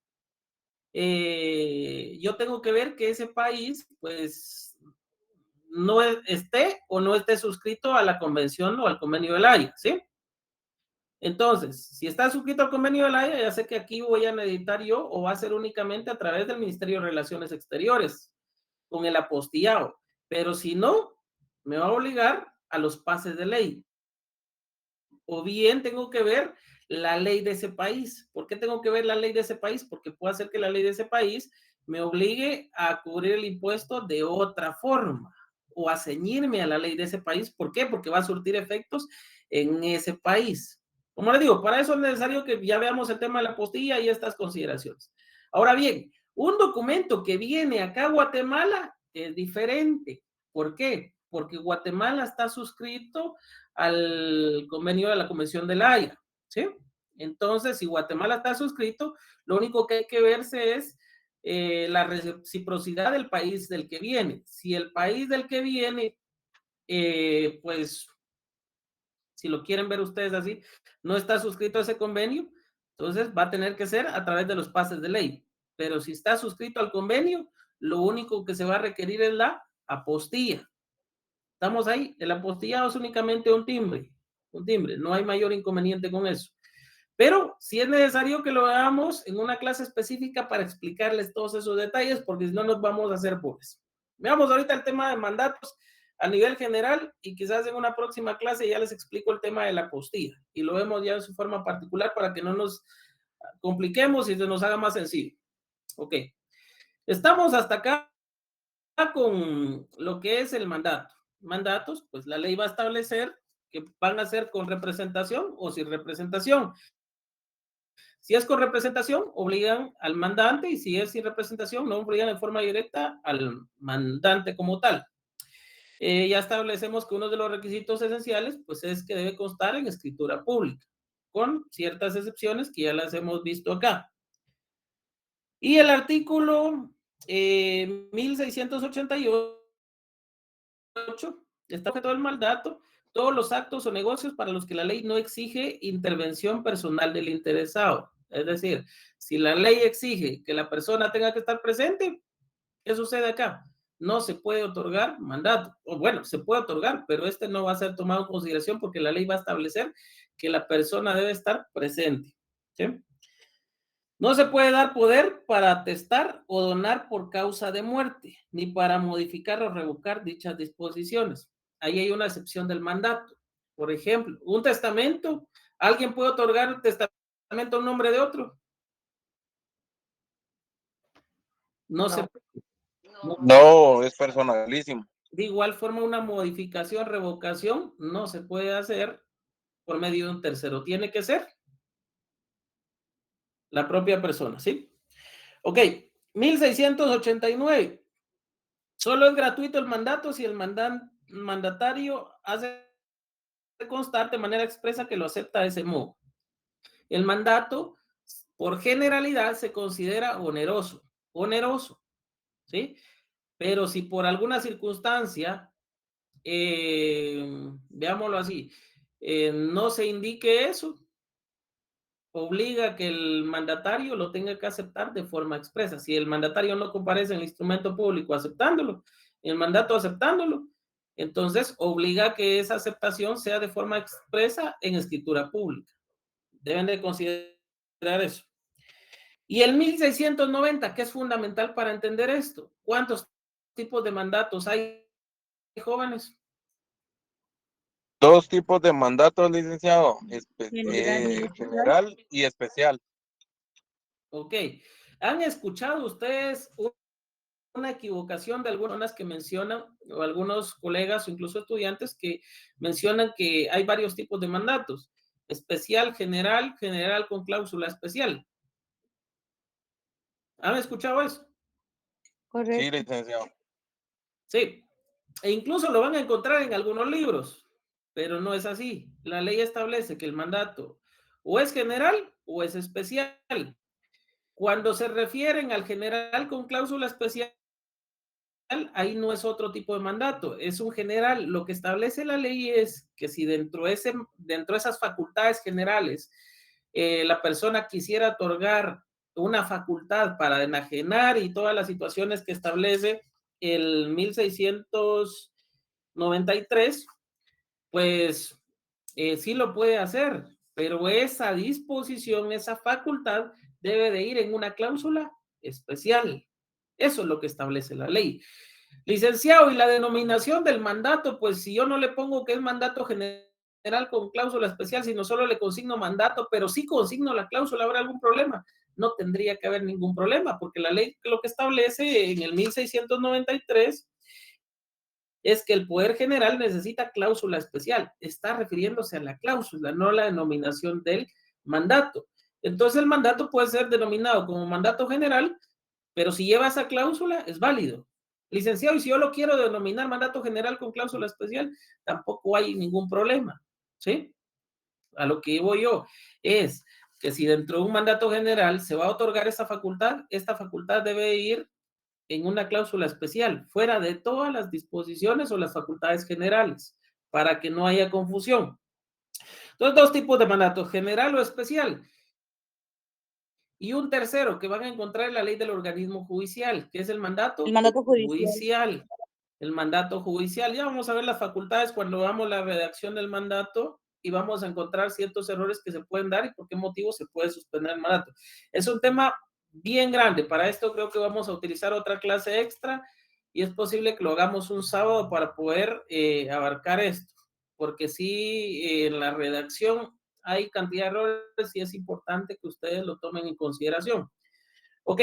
yo tengo que ver que ese país, pues, no esté o no esté suscrito a la convención o al convenio de la Haya, ¿sí? Entonces, si está suscrito al convenio de la Haya, ya sé que aquí voy a editar yo o va a ser únicamente a través del Ministerio de Relaciones Exteriores, con el apostillado. Pero si no, me va a obligar a los pases de ley. O bien tengo que ver la ley de ese país. ¿Por qué tengo que ver la ley de ese país? Porque puede hacer que la ley de ese país me obligue a cubrir el impuesto de otra forma o a ceñirme a la ley de ese país. ¿Por qué? Porque va a surtir efectos en ese país. Como les digo, para eso es necesario que ya veamos el tema de la apostilla y estas consideraciones. Ahora bien, un documento que viene acá a Guatemala es diferente. ¿Por qué? Porque Guatemala está suscrito al convenio de la Convención de la Haya, ¿sí? Entonces, si Guatemala está suscrito, lo único que hay que verse es la reciprocidad del país del que viene. Si el país del que viene, pues, si lo quieren ver ustedes así, no está suscrito a ese convenio, entonces va a tener que ser a través de los pases de ley. Pero si está suscrito al convenio, lo único que se va a requerir es la apostilla. ¿Estamos ahí? El apostillado es únicamente un timbre, no hay mayor inconveniente con eso. Pero sí es necesario que lo veamos en una clase específica para explicarles todos esos detalles, porque si no nos vamos a hacer pobres. Veamos ahorita el tema de mandatos a nivel general y quizás en una próxima clase ya les explico el tema de la apostilla y lo vemos ya en su forma particular para que no nos compliquemos y se nos haga más sencillo. Ok. Estamos hasta acá con lo que es el mandato. Mandatos, pues la ley va a establecer que van a ser con representación o sin representación. Si es con representación, obligan al mandante y si es sin representación, no obligan en forma directa al mandante como tal. Ya establecemos que uno de los requisitos esenciales, pues es que debe constar en escritura pública, con ciertas excepciones que ya las hemos visto acá. Y el artículo 1688 está objeto del mandato todos los actos o negocios para los que la ley no exige intervención personal del interesado. Es decir, si la ley exige que la persona tenga que estar presente, ¿qué sucede acá? No se puede otorgar mandato. O bueno, se puede otorgar, pero este no va a ser tomado en consideración porque la ley va a establecer que la persona debe estar presente. ¿Sí? No se puede dar poder para atestar o donar por causa de muerte, ni para modificar o revocar dichas disposiciones. Ahí hay una excepción del mandato. Por ejemplo, un testamento, ¿alguien puede otorgar un testamento en nombre de otro? No se puede.
No, es personalísimo.
De igual forma, una modificación, revocación, no se puede hacer por medio de un tercero. Tiene que ser la propia persona, ¿sí? Ok, 1689. Solo es gratuito el mandato si el mandatario hace constar de manera expresa que lo acepta de ese modo. El mandato, por generalidad, se considera oneroso, ¿sí? Pero si por alguna circunstancia, veámoslo así, no se indique eso, obliga que el mandatario lo tenga que aceptar de forma expresa. Si el mandatario no comparece en el instrumento público aceptándolo, el mandato aceptándolo, entonces obliga que esa aceptación sea de forma expresa en escritura pública. Deben de considerar eso. Y el 1690, que es fundamental para entender esto. ¿Cuántos tipos de mandatos hay, jóvenes?
Dos tipos de mandatos, licenciado.
General
Y especial.
Ok. ¿Han escuchado ustedes una equivocación de algunas que mencionan, o algunos colegas o incluso estudiantes que mencionan que hay varios tipos de mandatos? Especial, general, general con cláusula especial. ¿Han escuchado eso?
Correcto.
Sí, licenciado.
Sí. E incluso lo van a encontrar en algunos libros, pero no es así. La ley establece que el mandato o es general o es especial. Cuando se refieren al general con cláusula especial, ahí no es otro tipo de mandato, es un general. Lo que establece la ley es que si dentro de esas facultades generales la persona quisiera otorgar una facultad para enajenar y todas las situaciones que establece el 1693, pues sí lo puede hacer, pero esa disposición, esa facultad debe de ir en una cláusula especial. Eso es lo que establece la ley. Licenciado, y la denominación del mandato, pues si yo no le pongo que es mandato general con cláusula especial, sino solo le consigno mandato, pero sí consigno la cláusula, ¿habrá algún problema? No tendría que haber ningún problema, porque la ley lo que establece en el 1693 es que el poder general necesita cláusula especial. Está refiriéndose a la cláusula, no a la denominación del mandato. Entonces el mandato puede ser denominado como mandato general, pero si lleva esa cláusula es válido. Licenciado, y si yo lo quiero denominar mandato general con cláusula especial, tampoco hay ningún problema, ¿sí? A lo que voy yo es que si dentro de un mandato general se va a otorgar esta facultad debe ir en una cláusula especial, fuera de todas las disposiciones o las facultades generales, para que no haya confusión. Entonces, dos tipos de mandato, general o especial. Y un tercero que van a encontrar en la ley del organismo judicial, que es el mandato judicial. El mandato judicial. Ya vamos a ver las facultades cuando vamos a la redacción del mandato y vamos a encontrar ciertos errores que se pueden dar y por qué motivo se puede suspender el mandato. Es un tema bien grande. Para esto creo que vamos a utilizar otra clase extra y es posible que lo hagamos un sábado para poder abarcar esto. Porque sí, en la redacción hay cantidad de errores y es importante que ustedes lo tomen en consideración. Ok.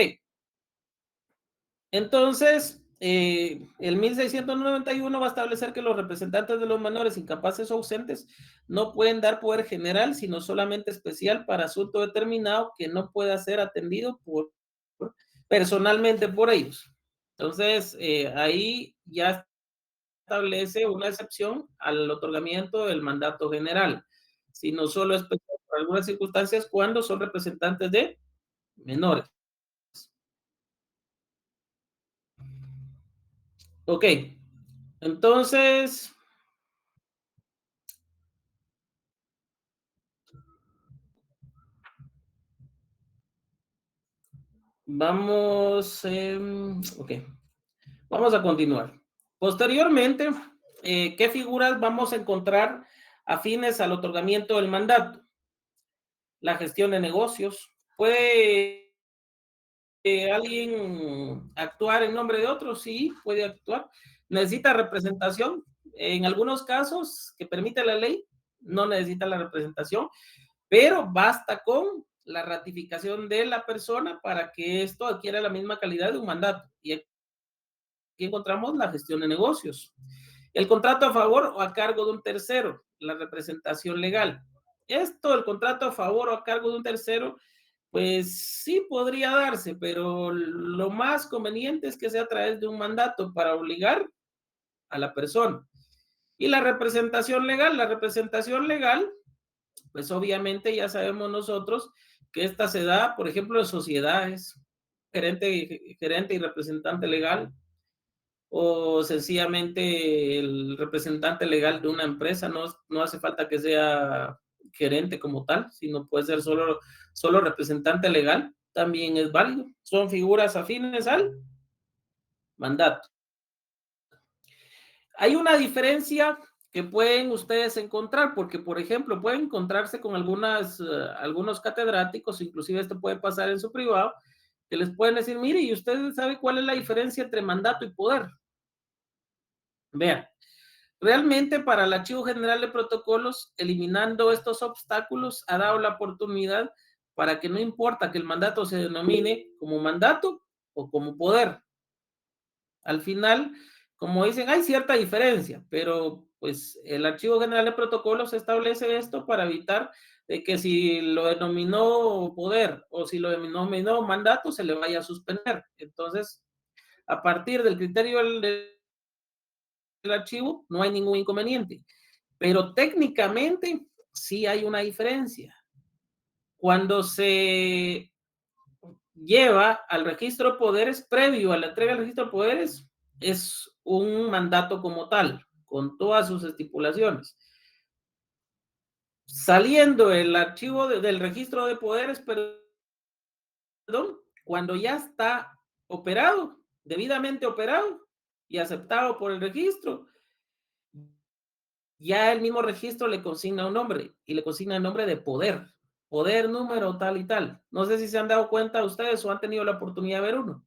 Entonces, el 1691 va a establecer que los representantes de los menores incapaces o ausentes no pueden dar poder general, sino solamente especial para asunto determinado que no pueda ser atendido personalmente por ellos. Entonces, ahí ya establece una excepción al otorgamiento del mandato general, sino solo especial por algunas circunstancias cuando son representantes de menores. Ok, entonces, vamos, ok, vamos a continuar. Posteriormente, ¿qué figuras vamos a encontrar afines al otorgamiento del mandato? La gestión de negocios. ¿Puede alguien actuar en nombre de otro? Sí, puede actuar. ¿Necesita representación? En algunos casos que permite la ley, no necesita la representación, pero basta con la ratificación de la persona para que esto adquiera la misma calidad de un mandato. Y aquí encontramos la gestión de negocios. El contrato a favor o a cargo de un tercero, la representación legal. Esto, el contrato a favor o a cargo de un tercero, pues sí podría darse, pero lo más conveniente es que sea a través de un mandato para obligar a la persona. Y la representación legal, pues obviamente ya sabemos nosotros que esta se da, por ejemplo, en sociedades, gerente y representante legal, o sencillamente el representante legal de una empresa, no hace falta que sea gerente como tal, sino puede ser solo representante legal, también es válido. Son figuras afines al mandato. Hay una diferencia que pueden ustedes encontrar, porque, por ejemplo, pueden encontrarse con algunos catedráticos, inclusive esto puede pasar en su privado, que les pueden decir, mire, ¿y usted sabe cuál es la diferencia entre mandato y poder? Vean, realmente para el Archivo General de Protocolos, eliminando estos obstáculos, ha dado la oportunidad para que no importa que el mandato se denomine como mandato o como poder. Al final, como dicen, hay cierta diferencia, pero pues el Archivo General de Protocolos establece esto para evitar de que si lo denominó poder o si lo denominó mandato, se le vaya a suspender. Entonces, a partir del criterio del archivo, no hay ningún inconveniente. Pero técnicamente sí hay una diferencia. Cuando se lleva al registro de poderes, previo a la entrega del registro de poderes, es un mandato como tal, con todas sus estipulaciones. Saliendo el archivo del registro de poderes, perdón, cuando ya está operado, debidamente operado y aceptado por el registro, ya el mismo registro le consigna un nombre y le consigna el nombre de poder número tal y tal. No sé si se han dado cuenta ustedes o han tenido la oportunidad de ver uno.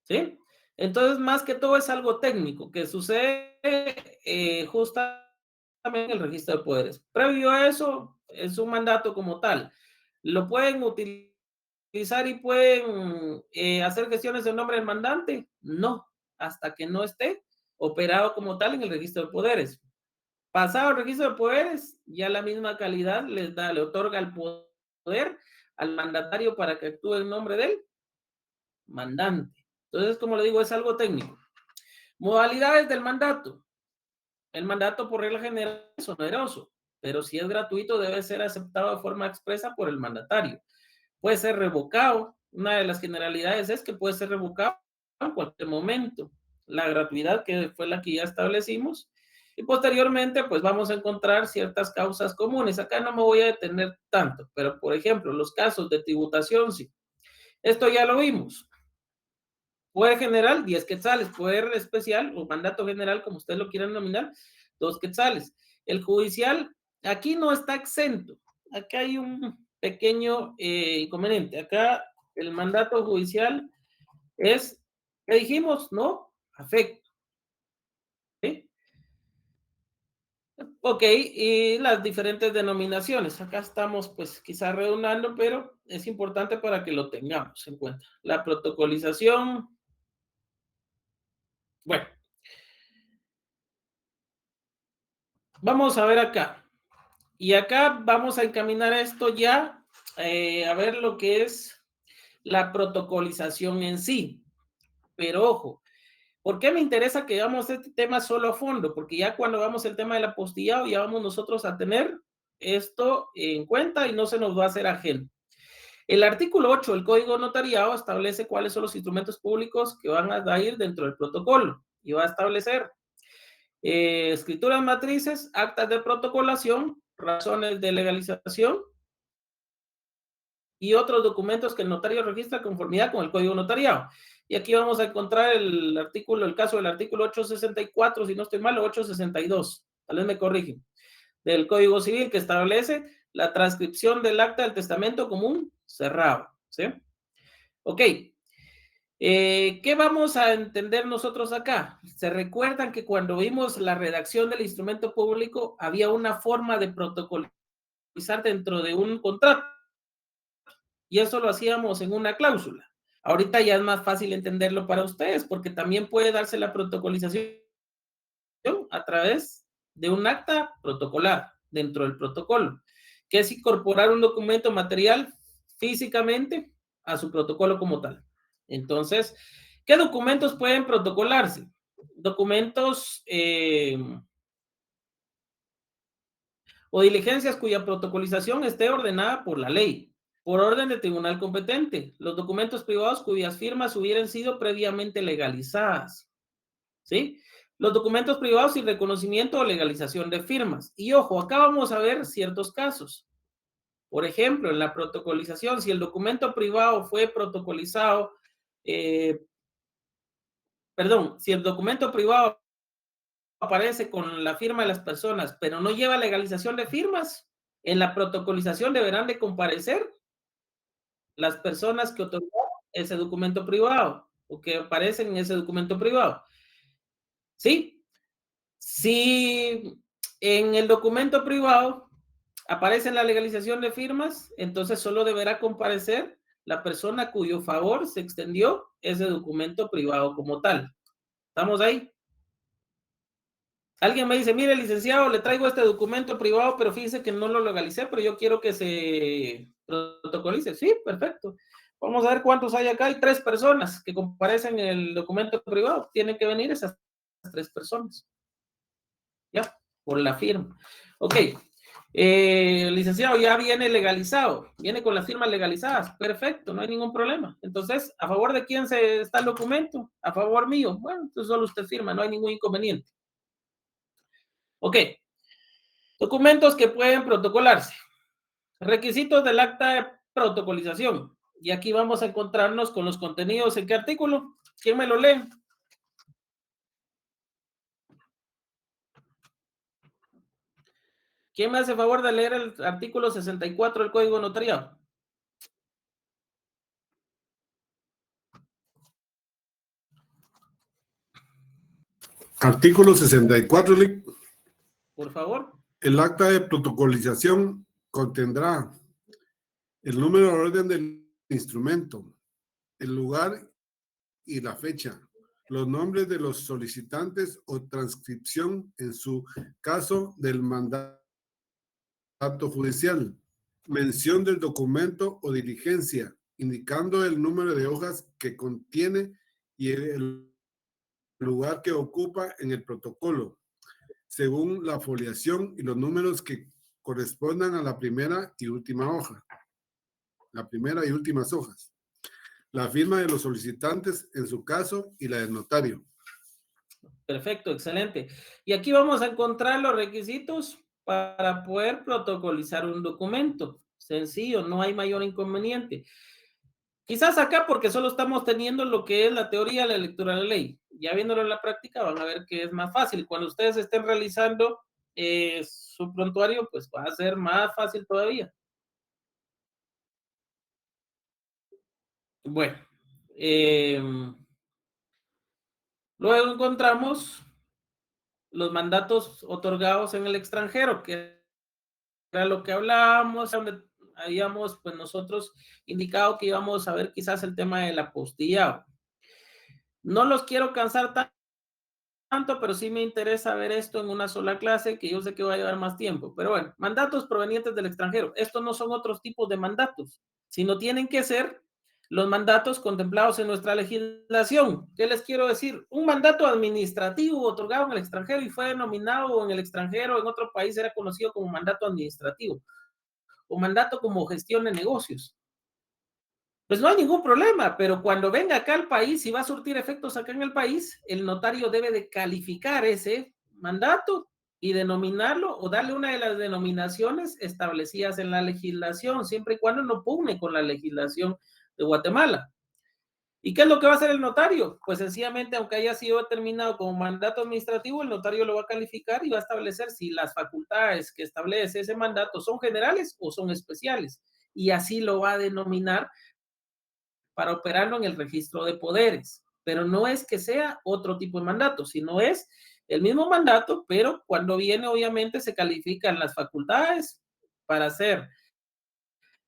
¿Sí? Entonces, más que todo es algo técnico que sucede justamente en el registro de poderes. Previo a eso, es un mandato como tal. Lo pueden utilizar y pueden hacer gestiones en nombre del mandante. No, hasta que no esté operado como tal en el registro de poderes. Pasado el registro de poderes, ya la misma calidad le otorga el poder al mandatario para que actúe en nombre del mandante. Entonces, como le digo, es algo técnico. Modalidades del mandato. El mandato por regla general es oneroso, pero si es gratuito debe ser aceptado de forma expresa por el mandatario. Puede ser revocado. Una de las generalidades es que puede ser revocado en cualquier momento. La gratuidad, que fue la que ya establecimos. Y posteriormente, pues vamos a encontrar ciertas causas comunes. Acá no me voy a detener tanto, pero por ejemplo, los casos de tributación, sí. Esto ya lo vimos. Poder general, 10 quetzales. Poder especial o mandato general, como ustedes lo quieran denominar, 2 quetzales. El judicial, aquí no está exento. Acá hay un pequeño inconveniente. Acá el mandato judicial es, ¿qué dijimos? No, afecto. ¿Sí? Ok, y las diferentes denominaciones. Acá estamos, pues, quizás redundando, pero es importante para que lo tengamos en cuenta. La protocolización. Bueno. Vamos a ver acá. Y acá vamos a encaminar esto ya a ver lo que es la protocolización en sí. Pero ojo, ¿por qué me interesa que veamos este tema solo a fondo? Porque ya cuando vamos el tema del apostillado, ya vamos nosotros a tener esto en cuenta y no se nos va a hacer ajeno. El artículo 8 del Código Notariado establece cuáles son los instrumentos públicos que van a ir dentro del protocolo y va a establecer escrituras matrices, actas de protocolación, razones de legalización y otros documentos que el notario registra de conformidad con el Código Notariado. Y aquí vamos a encontrar el caso del artículo 864, si no estoy mal, o 862, tal vez me corrigen, del Código Civil, que establece la transcripción del acta del testamento común cerrado. ¿Sí? Ok. ¿Qué vamos a entender nosotros acá? Se recuerdan que cuando vimos la redacción del instrumento público había una forma de protocolizar dentro de un contrato y eso lo hacíamos en una cláusula. Ahorita ya es más fácil entenderlo para ustedes porque también puede darse la protocolización a través de un acta protocolar dentro del protocolo, que es incorporar un documento material físicamente a su protocolo como tal. Entonces, ¿qué documentos pueden protocolarse? Documentos o diligencias cuya protocolización esté ordenada por la ley, por orden de tribunal competente. Los documentos privados cuyas firmas hubieran sido previamente legalizadas. ¿Sí? Los documentos privados sin reconocimiento o legalización de firmas. Y ojo, acá vamos a ver ciertos casos. Por ejemplo, en la protocolización, si el documento privado fue protocolizado, si el documento privado aparece con la firma de las personas, pero no lleva legalización de firmas, en la protocolización deberán de comparecer las personas que otorgaron ese documento privado o que aparecen en ese documento privado. ¿Sí? Si en el documento privado aparece la legalización de firmas, entonces solo deberá comparecer la persona a cuyo favor se extendió ese documento privado como tal. ¿Estamos ahí? Alguien me dice, mire, licenciado, le traigo este documento privado, pero fíjese que no lo legalicé, pero yo quiero que se protocolice. Sí, perfecto. Vamos a ver cuántos hay acá. Hay 3 personas que comparecen en el documento privado. Tienen que venir esas 3 personas. Ya, por la firma. Ok. Licenciado, ya viene legalizado. Viene con las firmas legalizadas. Perfecto, no hay ningún problema. Entonces, ¿a favor de quién está el documento? A favor mío. Bueno, entonces solo usted firma, no hay ningún inconveniente. Ok. Documentos que pueden protocolarse. Requisitos del acta de protocolización. Y aquí vamos a encontrarnos con los contenidos. ¿En qué artículo? ¿Quién me lo lee? ¿Quién me hace favor de leer el artículo 64 del Código Notariado?
Artículo 64, Lic.
Por favor.
El acta de protocolización contendrá el número de orden del instrumento, el lugar y la fecha, los nombres de los solicitantes o transcripción en su caso del mandato judicial, mención del documento o diligencia, indicando el número de hojas que contiene y el lugar que ocupa en el protocolo, según la foliación y los números que correspondan a la primera y última hoja. La primera y últimas hojas. La firma de los solicitantes en su caso y la del notario.
Perfecto, excelente. Y aquí vamos a encontrar los requisitos para poder protocolizar un documento. Sencillo, no hay mayor inconveniente. Quizás acá porque solo estamos teniendo lo que es la teoría de la lectura de la ley. Ya viéndolo en la práctica van a ver que es más fácil. Cuando ustedes estén realizando su prontuario, pues va a ser más fácil todavía. Bueno, luego encontramos los mandatos otorgados en el extranjero, que era lo que hablábamos, donde habíamos pues nosotros indicado que íbamos a ver quizás el tema del apostillado. No los quiero cansar tanto, pero sí me interesa ver esto en una sola clase, que yo sé que va a llevar más tiempo. Pero bueno, mandatos provenientes del extranjero. Estos no son otros tipos de mandatos, sino tienen que ser los mandatos contemplados en nuestra legislación. ¿Qué les quiero decir? Un mandato administrativo otorgado en el extranjero y fue denominado en el extranjero, en otro país era conocido como mandato administrativo o mandato como gestión de negocios. Pues no hay ningún problema, pero cuando venga acá al país y va a surtir efectos acá en el país, el notario debe de calificar ese mandato y denominarlo o darle una de las denominaciones establecidas en la legislación, siempre y cuando no pugne con la legislación de Guatemala. ¿Y qué es lo que va a hacer el notario? Pues sencillamente, aunque haya sido determinado como mandato administrativo, el notario lo va a calificar y va a establecer si las facultades que establece ese mandato son generales o son especiales. Y así lo va a denominar para operarlo en el registro de poderes. Pero no es que sea otro tipo de mandato, sino es el mismo mandato, pero cuando viene, obviamente, se califican las facultades para ser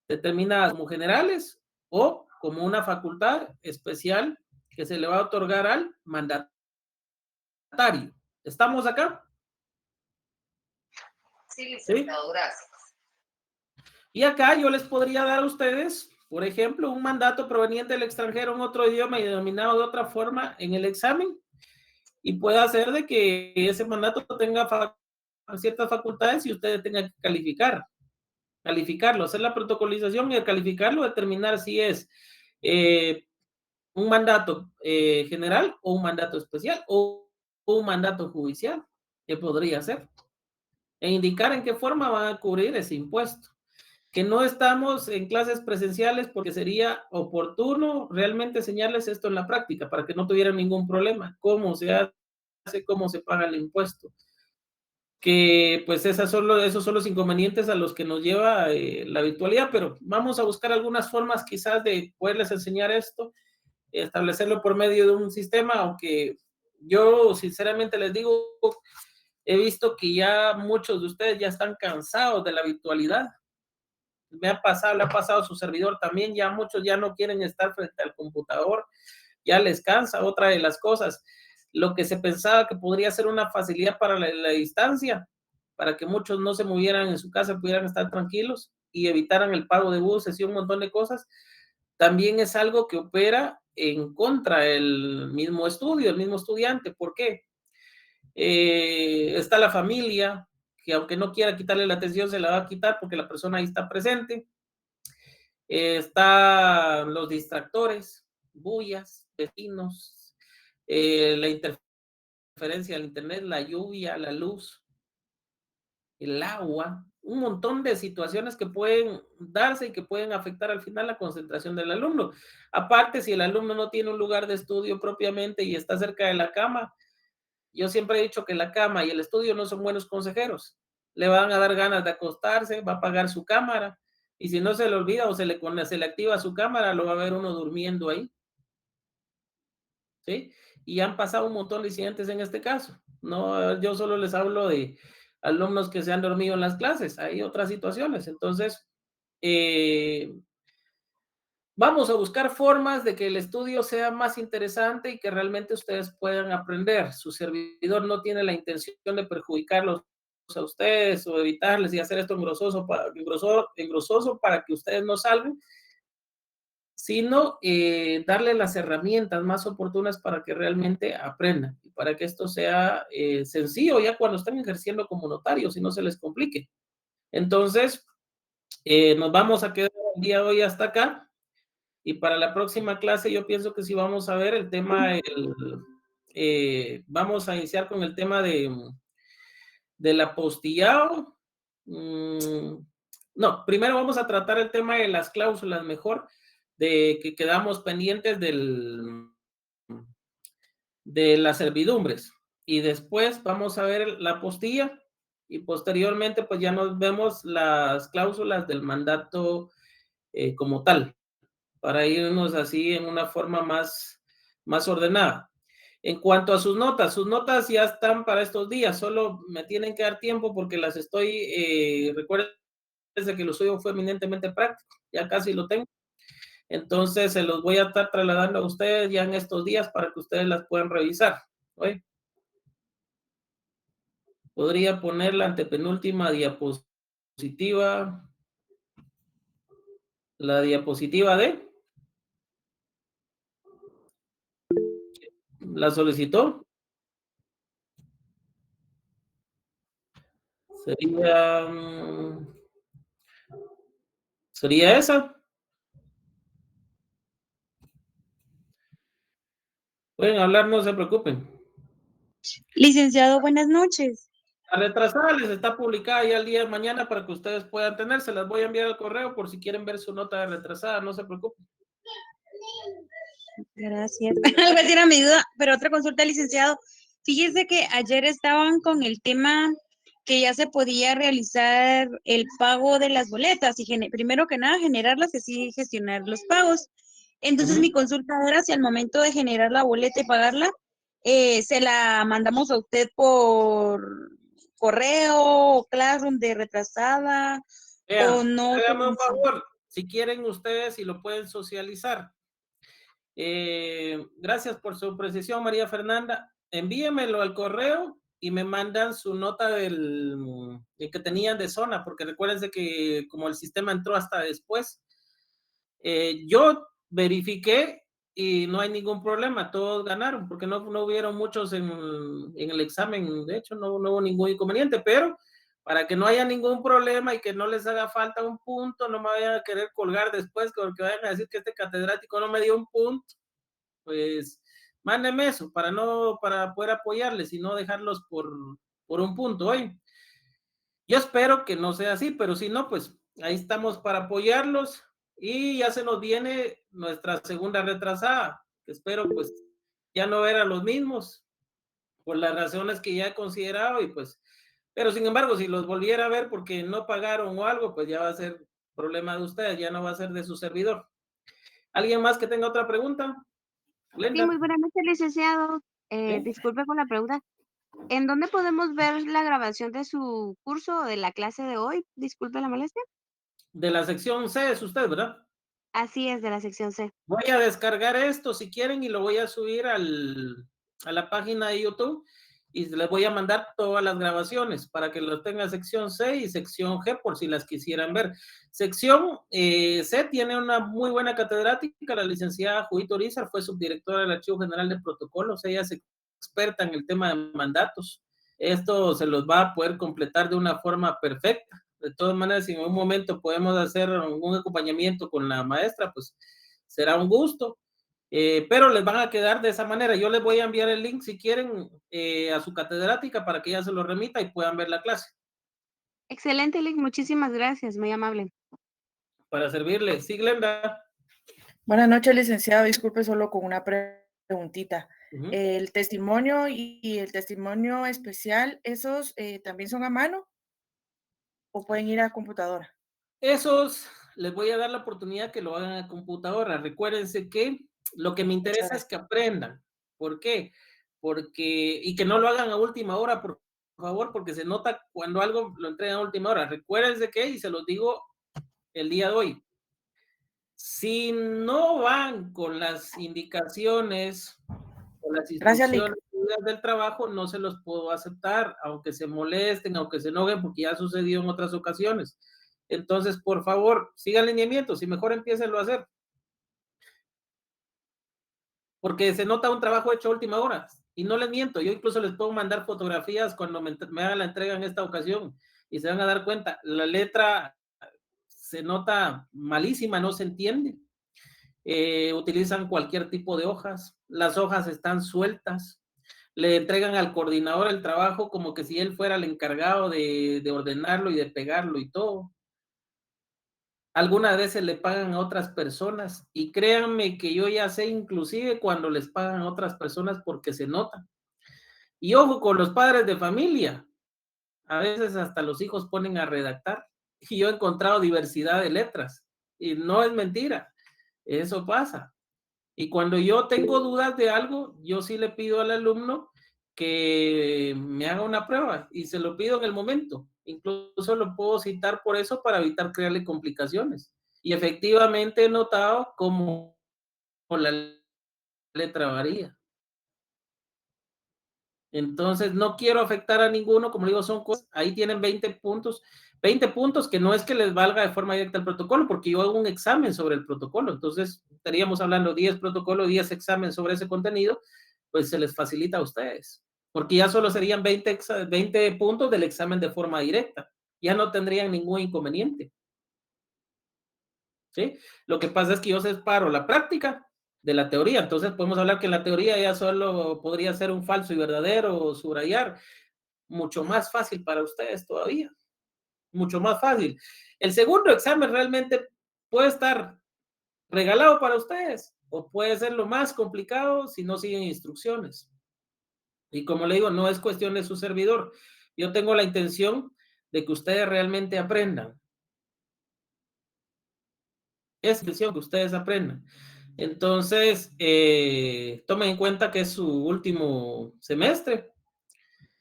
determinadas como generales o como una facultad especial que se le va a otorgar al mandatario. ¿Estamos acá?
Sí, licenciado, gracias.
Y acá yo les podría dar a ustedes, por ejemplo, un mandato proveniente del extranjero en otro idioma y denominado de otra forma en el examen, y puede hacer de que ese mandato tenga ciertas facultades y ustedes tengan que calificarlo, hacer la protocolización y al calificarlo determinar si es un mandato general o un mandato especial o un mandato judicial, que podría ser, e indicar en qué forma van a cubrir ese impuesto. Que no estamos en clases presenciales porque sería oportuno realmente enseñarles esto en la práctica para que no tuvieran ningún problema, cómo se hace, cómo se paga el impuesto. Que pues esos son los inconvenientes a los que nos lleva la virtualidad, pero vamos a buscar algunas formas quizás de poderles enseñar esto, establecerlo por medio de un sistema, aunque yo sinceramente les digo, he visto que ya muchos de ustedes ya están cansados de la virtualidad. Le ha pasado a su servidor también, ya muchos ya no quieren estar frente al computador, ya les cansa. Otra de las cosas, lo que se pensaba que podría ser una facilidad para la distancia, para que muchos no se movieran en su casa, pudieran estar tranquilos y evitaran el pago de buses y un montón de cosas, también es algo que opera en contra del mismo estudio, el mismo estudiante. ¿Por qué? Está la familia, que aunque no quiera quitarle la atención, se la va a quitar porque la persona ahí está presente. Están los distractores, bullas, vecinos, la interferencia del internet, la lluvia, la luz, el agua, un montón de situaciones que pueden darse y que pueden afectar al final la concentración del alumno. Aparte, si el alumno no tiene un lugar de estudio propiamente y está cerca de la cama, yo siempre he dicho que la cama y el estudio no son buenos consejeros. Le van a dar ganas de acostarse, va a apagar su cámara, y si no se le olvida o se le activa su cámara, lo va a ver uno durmiendo ahí. ¿Sí? Y han pasado un montón de incidentes en este caso. No, yo solo les hablo de alumnos que se han dormido en las clases. Hay otras situaciones. Entonces, vamos a buscar formas de que el estudio sea más interesante y que realmente ustedes puedan aprender. Su servidor no tiene la intención de perjudicarlos a ustedes o evitarles y hacer esto engrososo para que ustedes no salgan, sino darle las herramientas más oportunas para que realmente aprendan y para que esto sea sencillo ya cuando estén ejerciendo como notarios y no se les complique. Entonces, nos vamos a quedar el día de hoy hasta acá. Y para la próxima clase yo pienso que sí vamos a ver el tema, vamos a iniciar con el tema del apostillado. No, primero vamos a tratar el tema de las cláusulas mejor, de que quedamos pendientes de las servidumbres. Y después vamos a ver la apostilla y posteriormente pues ya nos vemos las cláusulas del mandato como tal, para irnos así en una forma más ordenada. En cuanto a sus notas ya están para estos días, solo me tienen que dar tiempo porque las estoy, recuerden que lo suyo fue eminentemente práctico, ya casi lo tengo. Entonces se los voy a estar trasladando a ustedes ya en estos días para que ustedes las puedan revisar. ¿Oye? Podría poner la antepenúltima diapositiva, la diapositiva de... ¿La solicitó? Sería esa. Pueden hablar, no se preocupen.
Licenciado, buenas noches.
La retrasada les está publicada ya el día de mañana para que ustedes puedan tener. Se las voy a enviar al correo por si quieren ver su nota de retrasada, no se preocupen.
Gracias. Algo así era mi duda, pero otra consulta, licenciado. Fíjese que ayer estaban con el tema que ya se podía realizar el pago de las boletas y primero que nada generarlas y así gestionar los pagos. Entonces mi consulta era si al momento de generar la boleta y pagarla, se la mandamos a usted por correo o Classroom de retrasada.
Vean,
o no.
háganme un favor, si quieren ustedes y lo pueden socializar. Gracias por su precisión, María Fernanda. Envíenmelo al correo y me mandan su nota del que tenían de zona, porque recuérdense que como el sistema entró hasta después, yo verifiqué y no hay ningún problema, todos ganaron, porque no hubieron muchos en el examen, de hecho no hubo ningún inconveniente, pero para que no haya ningún problema y que no les haga falta un punto, no me vayan a querer colgar después, porque vayan a decir que este catedrático no me dio un punto, pues mándenme eso para poder apoyarles y no dejarlos por un punto hoy. Yo espero que no sea así, pero si no, pues ahí estamos para apoyarlos y ya se nos viene nuestra segunda retrasada, que espero pues ya no ver a los mismos por las razones que ya he considerado y pues, pero sin embargo, si los volviera a ver porque no pagaron o algo, pues ya va a ser problema de ustedes, ya no va a ser de su servidor. ¿Alguien más que tenga otra pregunta?
Sí, muy buenas noches, licenciado. Disculpe con la pregunta. ¿En dónde podemos ver la grabación de su curso o de la clase de hoy? Disculpe la molestia.
De la sección C es usted, ¿verdad?
Así es, de la sección C.
Voy a descargar esto si quieren y lo voy a subir a la página de YouTube y les voy a mandar todas las grabaciones para que lo tengan sección C y sección G por si las quisieran ver. Sección C tiene una muy buena catedrática, la licenciada Judith Orizar, fue subdirectora del Archivo General de Protocolos, ella es experta en el tema de mandatos. Esto se los va a poder completar de una forma perfecta. De todas maneras, si en un momento podemos hacer un acompañamiento con la maestra, pues será un gusto. Pero les van a quedar de esa manera. Yo les voy a enviar el link si quieren a su catedrática para que ella se lo remita y puedan ver la clase.
Excelente, Lick. Muchísimas gracias. Muy amable.
Para servirle. Sí, Glenda.
Buenas noches, licenciado. Disculpe solo con una preguntita. El testimonio y el testimonio especial, ¿esos también son a mano o pueden ir a computadora?
Esos les voy a dar la oportunidad que lo hagan a computadora. Recuérdense que lo que me interesa es que aprendan. ¿Por qué? Y que no lo hagan a última hora, por favor, porque se nota cuando algo lo entregan a última hora. Recuérdense que, y se los digo el día de hoy, si no van con las indicaciones o las instrucciones del trabajo, no se los puedo aceptar, aunque se molesten, aunque se enojen, porque ya ha sucedido en otras ocasiones. Entonces, por favor, sigan lineamientos y mejor empiécenlo a hacer. Porque se nota un trabajo hecho a última hora. Y no les miento, yo incluso les puedo mandar fotografías cuando me hagan la entrega en esta ocasión. Y se van a dar cuenta, la letra se nota malísima, no se entiende. Utilizan cualquier tipo de hojas. Las hojas están sueltas. Le entregan al coordinador el trabajo como que si él fuera el encargado de ordenarlo y de pegarlo y todo. Algunas veces le pagan a otras personas y créanme que yo ya sé inclusive cuando les pagan a otras personas porque se nota. Y ojo con los padres de familia, a veces hasta los hijos ponen a redactar y yo he encontrado diversidad de letras y no es mentira, eso pasa. Y cuando yo tengo dudas de algo, yo sí le pido al alumno que me haga una prueba y se lo pido en el momento. Incluso lo puedo citar por eso para evitar crearle complicaciones. Y efectivamente he notado cómo la letra varía. Entonces no quiero afectar a ninguno, como digo, son cosas, ahí tienen 20 puntos que no es que les valga de forma directa el protocolo, porque yo hago un examen sobre el protocolo, entonces estaríamos hablando 10 protocolos, 10 exámenes sobre ese contenido, pues se les facilita a ustedes, porque ya solo serían 20 puntos del examen de forma directa, ya no tendrían ningún inconveniente. ¿Sí? Lo que pasa es que yo separo la práctica de la teoría, entonces podemos hablar que en la teoría ya solo podría ser un falso y verdadero o subrayar, mucho más fácil para ustedes todavía, mucho más fácil. El segundo examen realmente puede estar regalado para ustedes o puede ser lo más complicado si no siguen instrucciones. Y como le digo, no es cuestión de su servidor. Yo tengo la intención de que ustedes realmente aprendan. Es intención que ustedes aprendan. Entonces, tomen en cuenta que es su último semestre.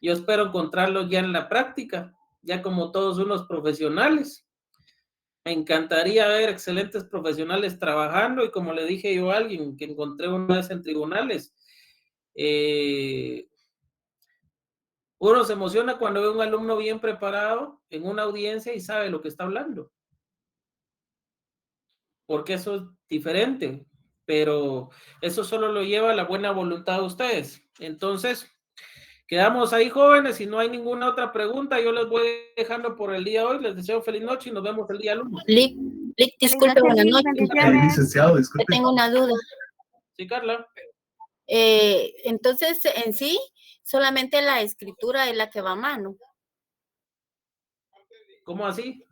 Yo espero encontrarlos ya en la práctica, ya como todos unos profesionales. Me encantaría ver excelentes profesionales trabajando y como le dije yo a alguien que encontré una vez en tribunales, uno se emociona cuando ve un alumno bien preparado en una audiencia y sabe lo que está hablando. Porque eso es diferente, pero eso solo lo lleva la buena voluntad de ustedes. Entonces, quedamos ahí, jóvenes. Si no hay ninguna otra pregunta, yo les voy dejando por el día de hoy. Les deseo feliz noche y nos vemos el día lunes.
Lick, disculpe, buenas noches.
Licenciado, disculpe.
Tengo una duda.
Sí, Carla.
Entonces, en sí, solamente la escritura es la que va a mano.
¿Cómo así?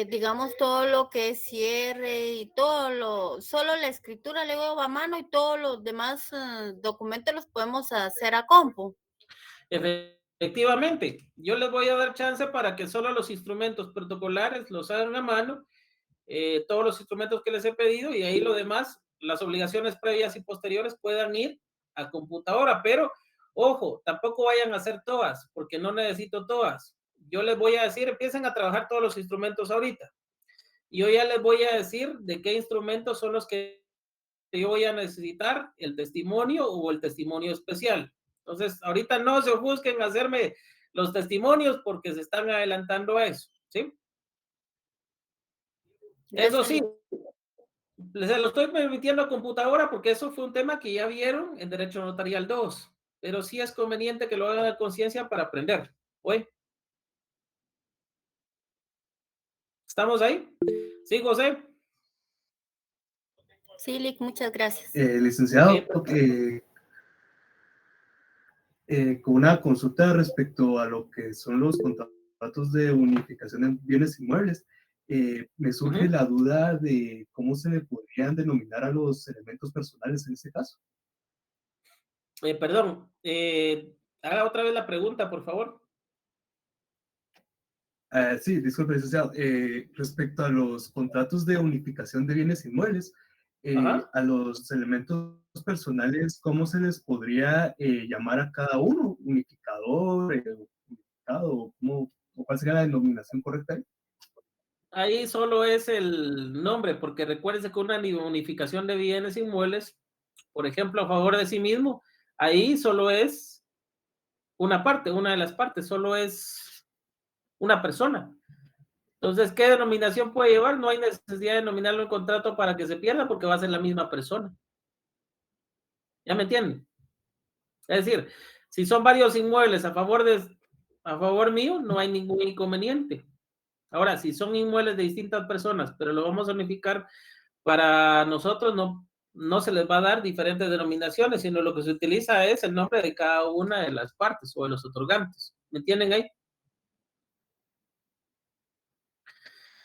Digamos, todo lo que es cierre y solo la escritura luego va a mano y todos los demás documentos los podemos hacer a compu.
Efectivamente, yo les voy a dar chance para que solo los instrumentos protocolares los hagan a mano, todos los instrumentos que les he pedido y ahí lo demás, las obligaciones previas y posteriores puedan ir a computadora, pero ojo, tampoco vayan a hacer todas, porque no necesito todas. Yo les voy a decir, empiecen a trabajar todos los instrumentos ahorita. Y yo ya les voy a decir de qué instrumentos son los que yo voy a necesitar el testimonio o el testimonio especial. Entonces, ahorita no se ofusquen a hacerme los testimonios porque se están adelantando a eso, ¿sí? Eso sí, se lo estoy permitiendo a computadora porque eso fue un tema que ya vieron en Derecho Notarial 2, pero sí es conveniente que lo hagan a conciencia para aprender. ¿Oye? ¿Estamos ahí? ¿Sí, José?
Sí, Lick, muchas gracias.
Licenciado, con una consulta respecto a lo que son los contratos de unificación de bienes inmuebles, me surge la duda de cómo se le podrían denominar a los elementos personales en este caso.
Perdón, haga otra vez la pregunta, por favor.
Sí, disculpe, licenciado. Respecto a los contratos de unificación de bienes inmuebles, a los elementos personales, ¿cómo se les podría llamar a cada uno? ¿Unificador, unificado? ¿O cuál sería la denominación correcta ahí?
Ahí solo es el nombre, porque recuérdese que una unificación de bienes inmuebles, por ejemplo, a favor de sí mismo, ahí solo es una parte, una de las partes, solo es una persona. Entonces, ¿qué denominación puede llevar? No hay necesidad de denominarlo en contrato para que se pierda porque va a ser la misma persona. ¿Ya me entienden? Es decir, si son varios inmuebles a favor mío, no hay ningún inconveniente. Ahora, si son inmuebles de distintas personas, pero lo vamos a unificar para nosotros, no se les va a dar diferentes denominaciones, sino lo que se utiliza es el nombre de cada una de las partes o de los otorgantes. ¿Me entienden ahí?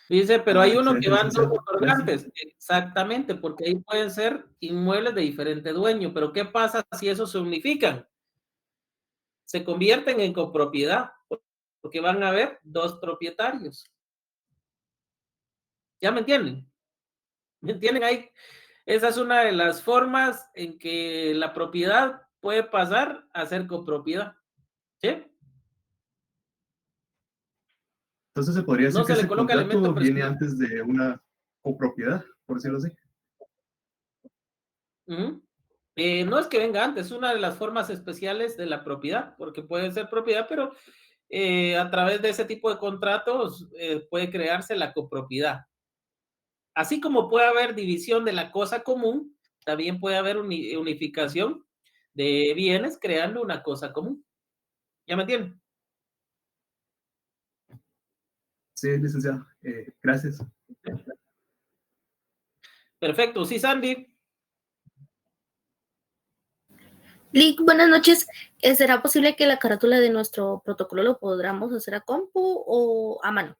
Dice, pero hay uno que van dos otorgantes. Exactamente, porque ahí pueden ser inmuebles de diferente dueño. Pero ¿qué pasa si esos se unifican? Se convierten en copropiedad, porque van a haber dos propietarios. ¿Ya me entienden? ¿Me entienden ahí? Esa es una de las formas en que la propiedad puede pasar a ser copropiedad. ¿Sí?
Entonces se podría decir
No
que
se le
ese
coloca
contrato
elemento
viene
personal.
antes de una copropiedad, por decirlo así.
No es que venga antes, es una de las formas especiales de la propiedad, porque puede ser propiedad, pero a través de ese tipo de contratos puede crearse la copropiedad. Así como puede haber división de la cosa común, también puede haber unificación de bienes creando una cosa común. ¿Ya me entienden?
Sí, licenciado. Gracias.
Perfecto. Sí, Sandy.
Lick, buenas noches. ¿Será posible que la carátula de nuestro protocolo lo podamos hacer a compu o a mano?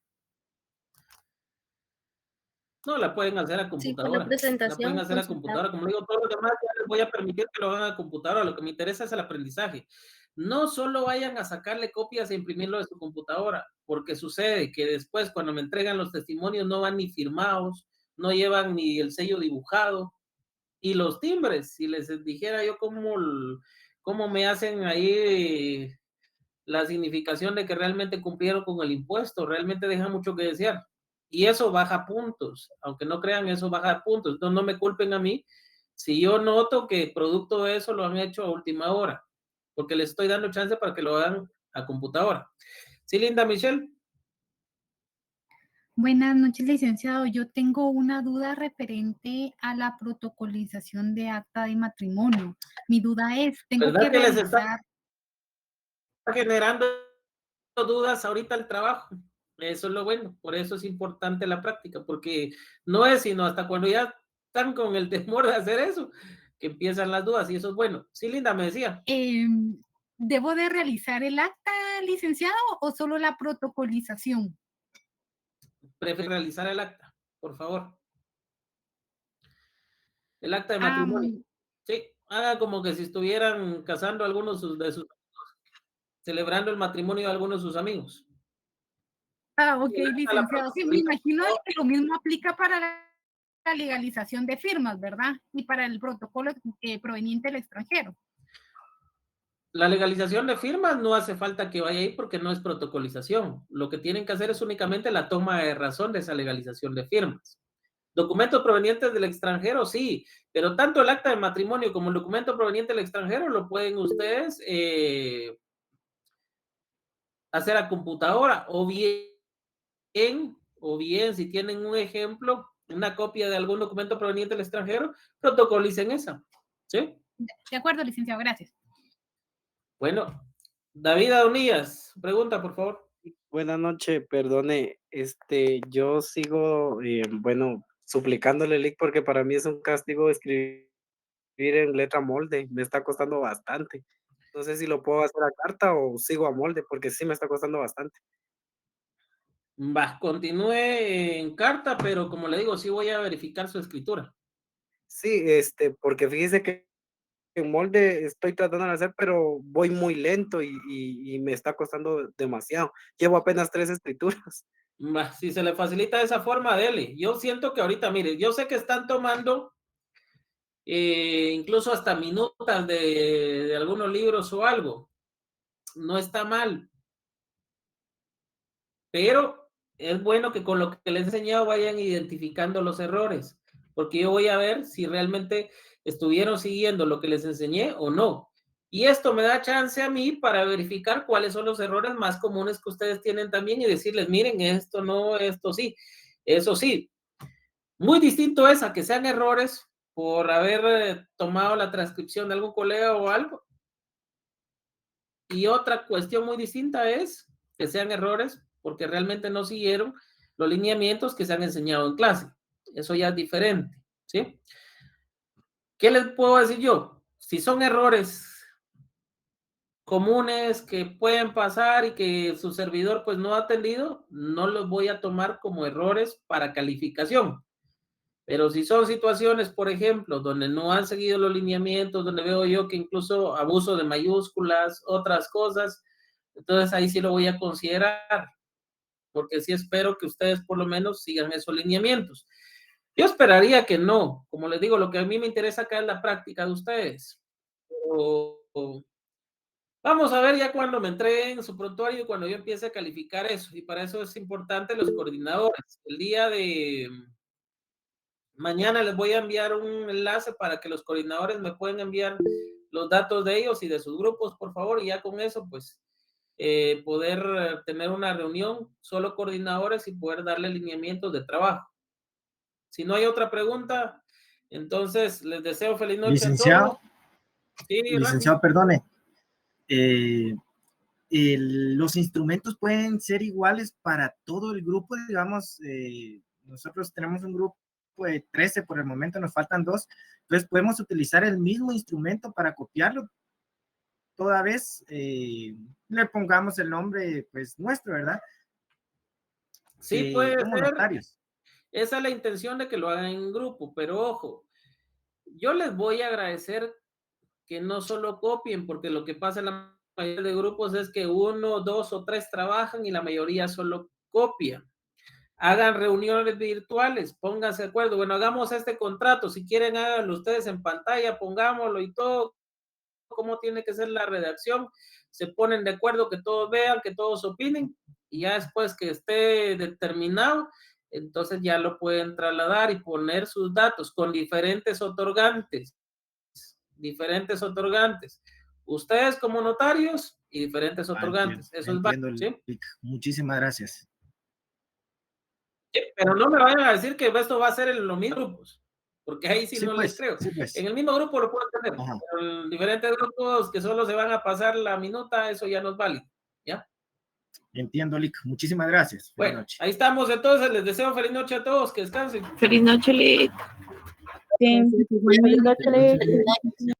No, la pueden hacer a computadora.
la presentación,
La pueden hacer a
consultar.
computadora. Como digo, todos los demás ya les voy a permitir que lo hagan a computadora. Lo que me interesa es el aprendizaje. No solo vayan a sacarle copias e imprimirlo de su computadora, porque sucede que después cuando me entregan los testimonios no van ni firmados, no llevan ni el sello dibujado. Y los timbres, si les dijera yo cómo me hacen ahí la significación de que realmente cumplieron con el impuesto, realmente deja mucho que desear. Y eso baja puntos, aunque no crean, eso baja puntos. Entonces no me culpen a mí si yo noto que producto de eso lo han hecho a última hora, porque les estoy dando chance para que lo hagan a computadora. Sí, Linda Michelle.
Buenas noches, licenciado. Yo tengo una duda referente a la protocolización de acta de matrimonio. Mi duda es, tengo
¿Verdad
que
que les
realizar...
está generando dudas ahorita el trabajo? Eso es lo bueno, por eso es importante la práctica, porque no es sino hasta cuando ya están con el temor de hacer eso, que empiezan las dudas, y eso es bueno. Sí, Linda, me decía.
¿Debo de realizar el acta, licenciado, o solo la protocolización?
Prefiero realizar el acta, por favor. El acta de matrimonio. Sí, haga como que si estuvieran casando a algunos de sus amigos, celebrando el matrimonio de algunos de sus amigos.
Ok, licenciado. Sí, me imagino que lo mismo aplica para la legalización de firmas, ¿verdad? Y para el protocolo proveniente del extranjero.
La legalización de firmas no hace falta que vaya ahí porque no es protocolización. Lo que tienen que hacer es únicamente la toma de razón de esa legalización de firmas. Documentos provenientes del extranjero, sí, pero tanto el acta de matrimonio como el documento proveniente del extranjero lo pueden ustedes hacer a computadora, o bien, si tienen un ejemplo, una copia de algún documento proveniente del extranjero, protocolicen esa, ¿sí?
De acuerdo, licenciado, gracias.
Bueno, David Adonías, pregunta, por favor.
Buenas noches, perdone, yo sigo, bueno, suplicándole, Lick, porque para mí es un castigo escribir en letra molde, me está costando bastante. No sé si lo puedo hacer a carta o sigo a molde, porque sí me está costando bastante.
Va, continúe en carta, pero como le digo, sí voy a verificar su escritura.
Sí, porque fíjese que en molde estoy tratando de hacer, pero voy muy lento y me está costando demasiado. Llevo apenas 3 escrituras.
Va, si se le facilita de esa forma, dele. Yo siento que ahorita, mire, yo sé que están tomando incluso hasta minutas de algunos libros o algo. No está mal. Pero es bueno que con lo que les he enseñado vayan identificando los errores, porque yo voy a ver si realmente estuvieron siguiendo lo que les enseñé o no. Y esto me da chance a mí para verificar cuáles son los errores más comunes que ustedes tienen también y decirles, miren, esto no, esto sí. Eso sí, muy distinto es a que sean errores por haber tomado la transcripción de algún colega o algo. Y otra cuestión muy distinta es que sean errores porque realmente no siguieron los lineamientos que se han enseñado en clase. Eso ya es diferente, ¿sí? ¿Qué les puedo decir yo? Si son errores comunes que pueden pasar y que su servidor pues no ha atendido, no los voy a tomar como errores para calificación. Pero si son situaciones, por ejemplo, donde no han seguido los lineamientos, donde veo yo que incluso abuso de mayúsculas, otras cosas, entonces ahí sí lo voy a considerar, porque sí espero que ustedes por lo menos sigan esos lineamientos. Yo esperaría que no, como les digo, lo que a mí me interesa acá es la práctica de ustedes. Vamos a ver ya cuando me entreguen su prontuario y cuando yo empiece a calificar eso, y para eso es importante los coordinadores. El día de mañana les voy a enviar un enlace para que los coordinadores me puedan enviar los datos de ellos y de sus grupos, por favor, y ya con eso, pues, poder tener una reunión, solo coordinadores, y poder darle lineamientos de trabajo. Si no hay otra pregunta, entonces les deseo feliz noche
Licenciado,
a todos. Sí,
licenciado, perdone. Los instrumentos pueden ser iguales para todo el grupo, digamos, nosotros tenemos un grupo de 13 por el momento, nos faltan 2, entonces podemos utilizar el mismo instrumento para copiarlo. Toda vez le pongamos el nombre, pues, nuestro, ¿verdad?
Sí, puede
como
ser.
notarios.
Esa es la intención de que lo hagan en grupo, pero ojo, yo les voy a agradecer que no solo copien, porque lo que pasa en la mayoría de grupos es que 1, 2 o 3 trabajan y la mayoría solo copian. Hagan reuniones virtuales, pónganse de acuerdo. Bueno, hagamos este contrato. Si quieren, háganlo ustedes en pantalla, pongámoslo y todo. Cómo tiene que ser la redacción. Se ponen de acuerdo, que todos vean, que todos opinen. Y ya después que esté determinado, entonces ya lo pueden trasladar y poner sus datos con diferentes otorgantes. Diferentes otorgantes. Ustedes como notarios y diferentes otorgantes. Eso es válido, ¿sí?
Muchísimas gracias.
Pero no me vayan a decir que esto va a ser en los mismos grupos, porque ahí sí no les creo.
Pues.
En el mismo grupo lo puedo tener, pero en diferentes grupos que solo se van a pasar la minuta, eso ya no es válido, ¿ya?
Entiendo, Lick. Muchísimas gracias.
Bueno, noche. Ahí estamos entonces. Les deseo feliz noche a todos. Que descansen.
Feliz noche, Lick.
Feliz noche, Lick.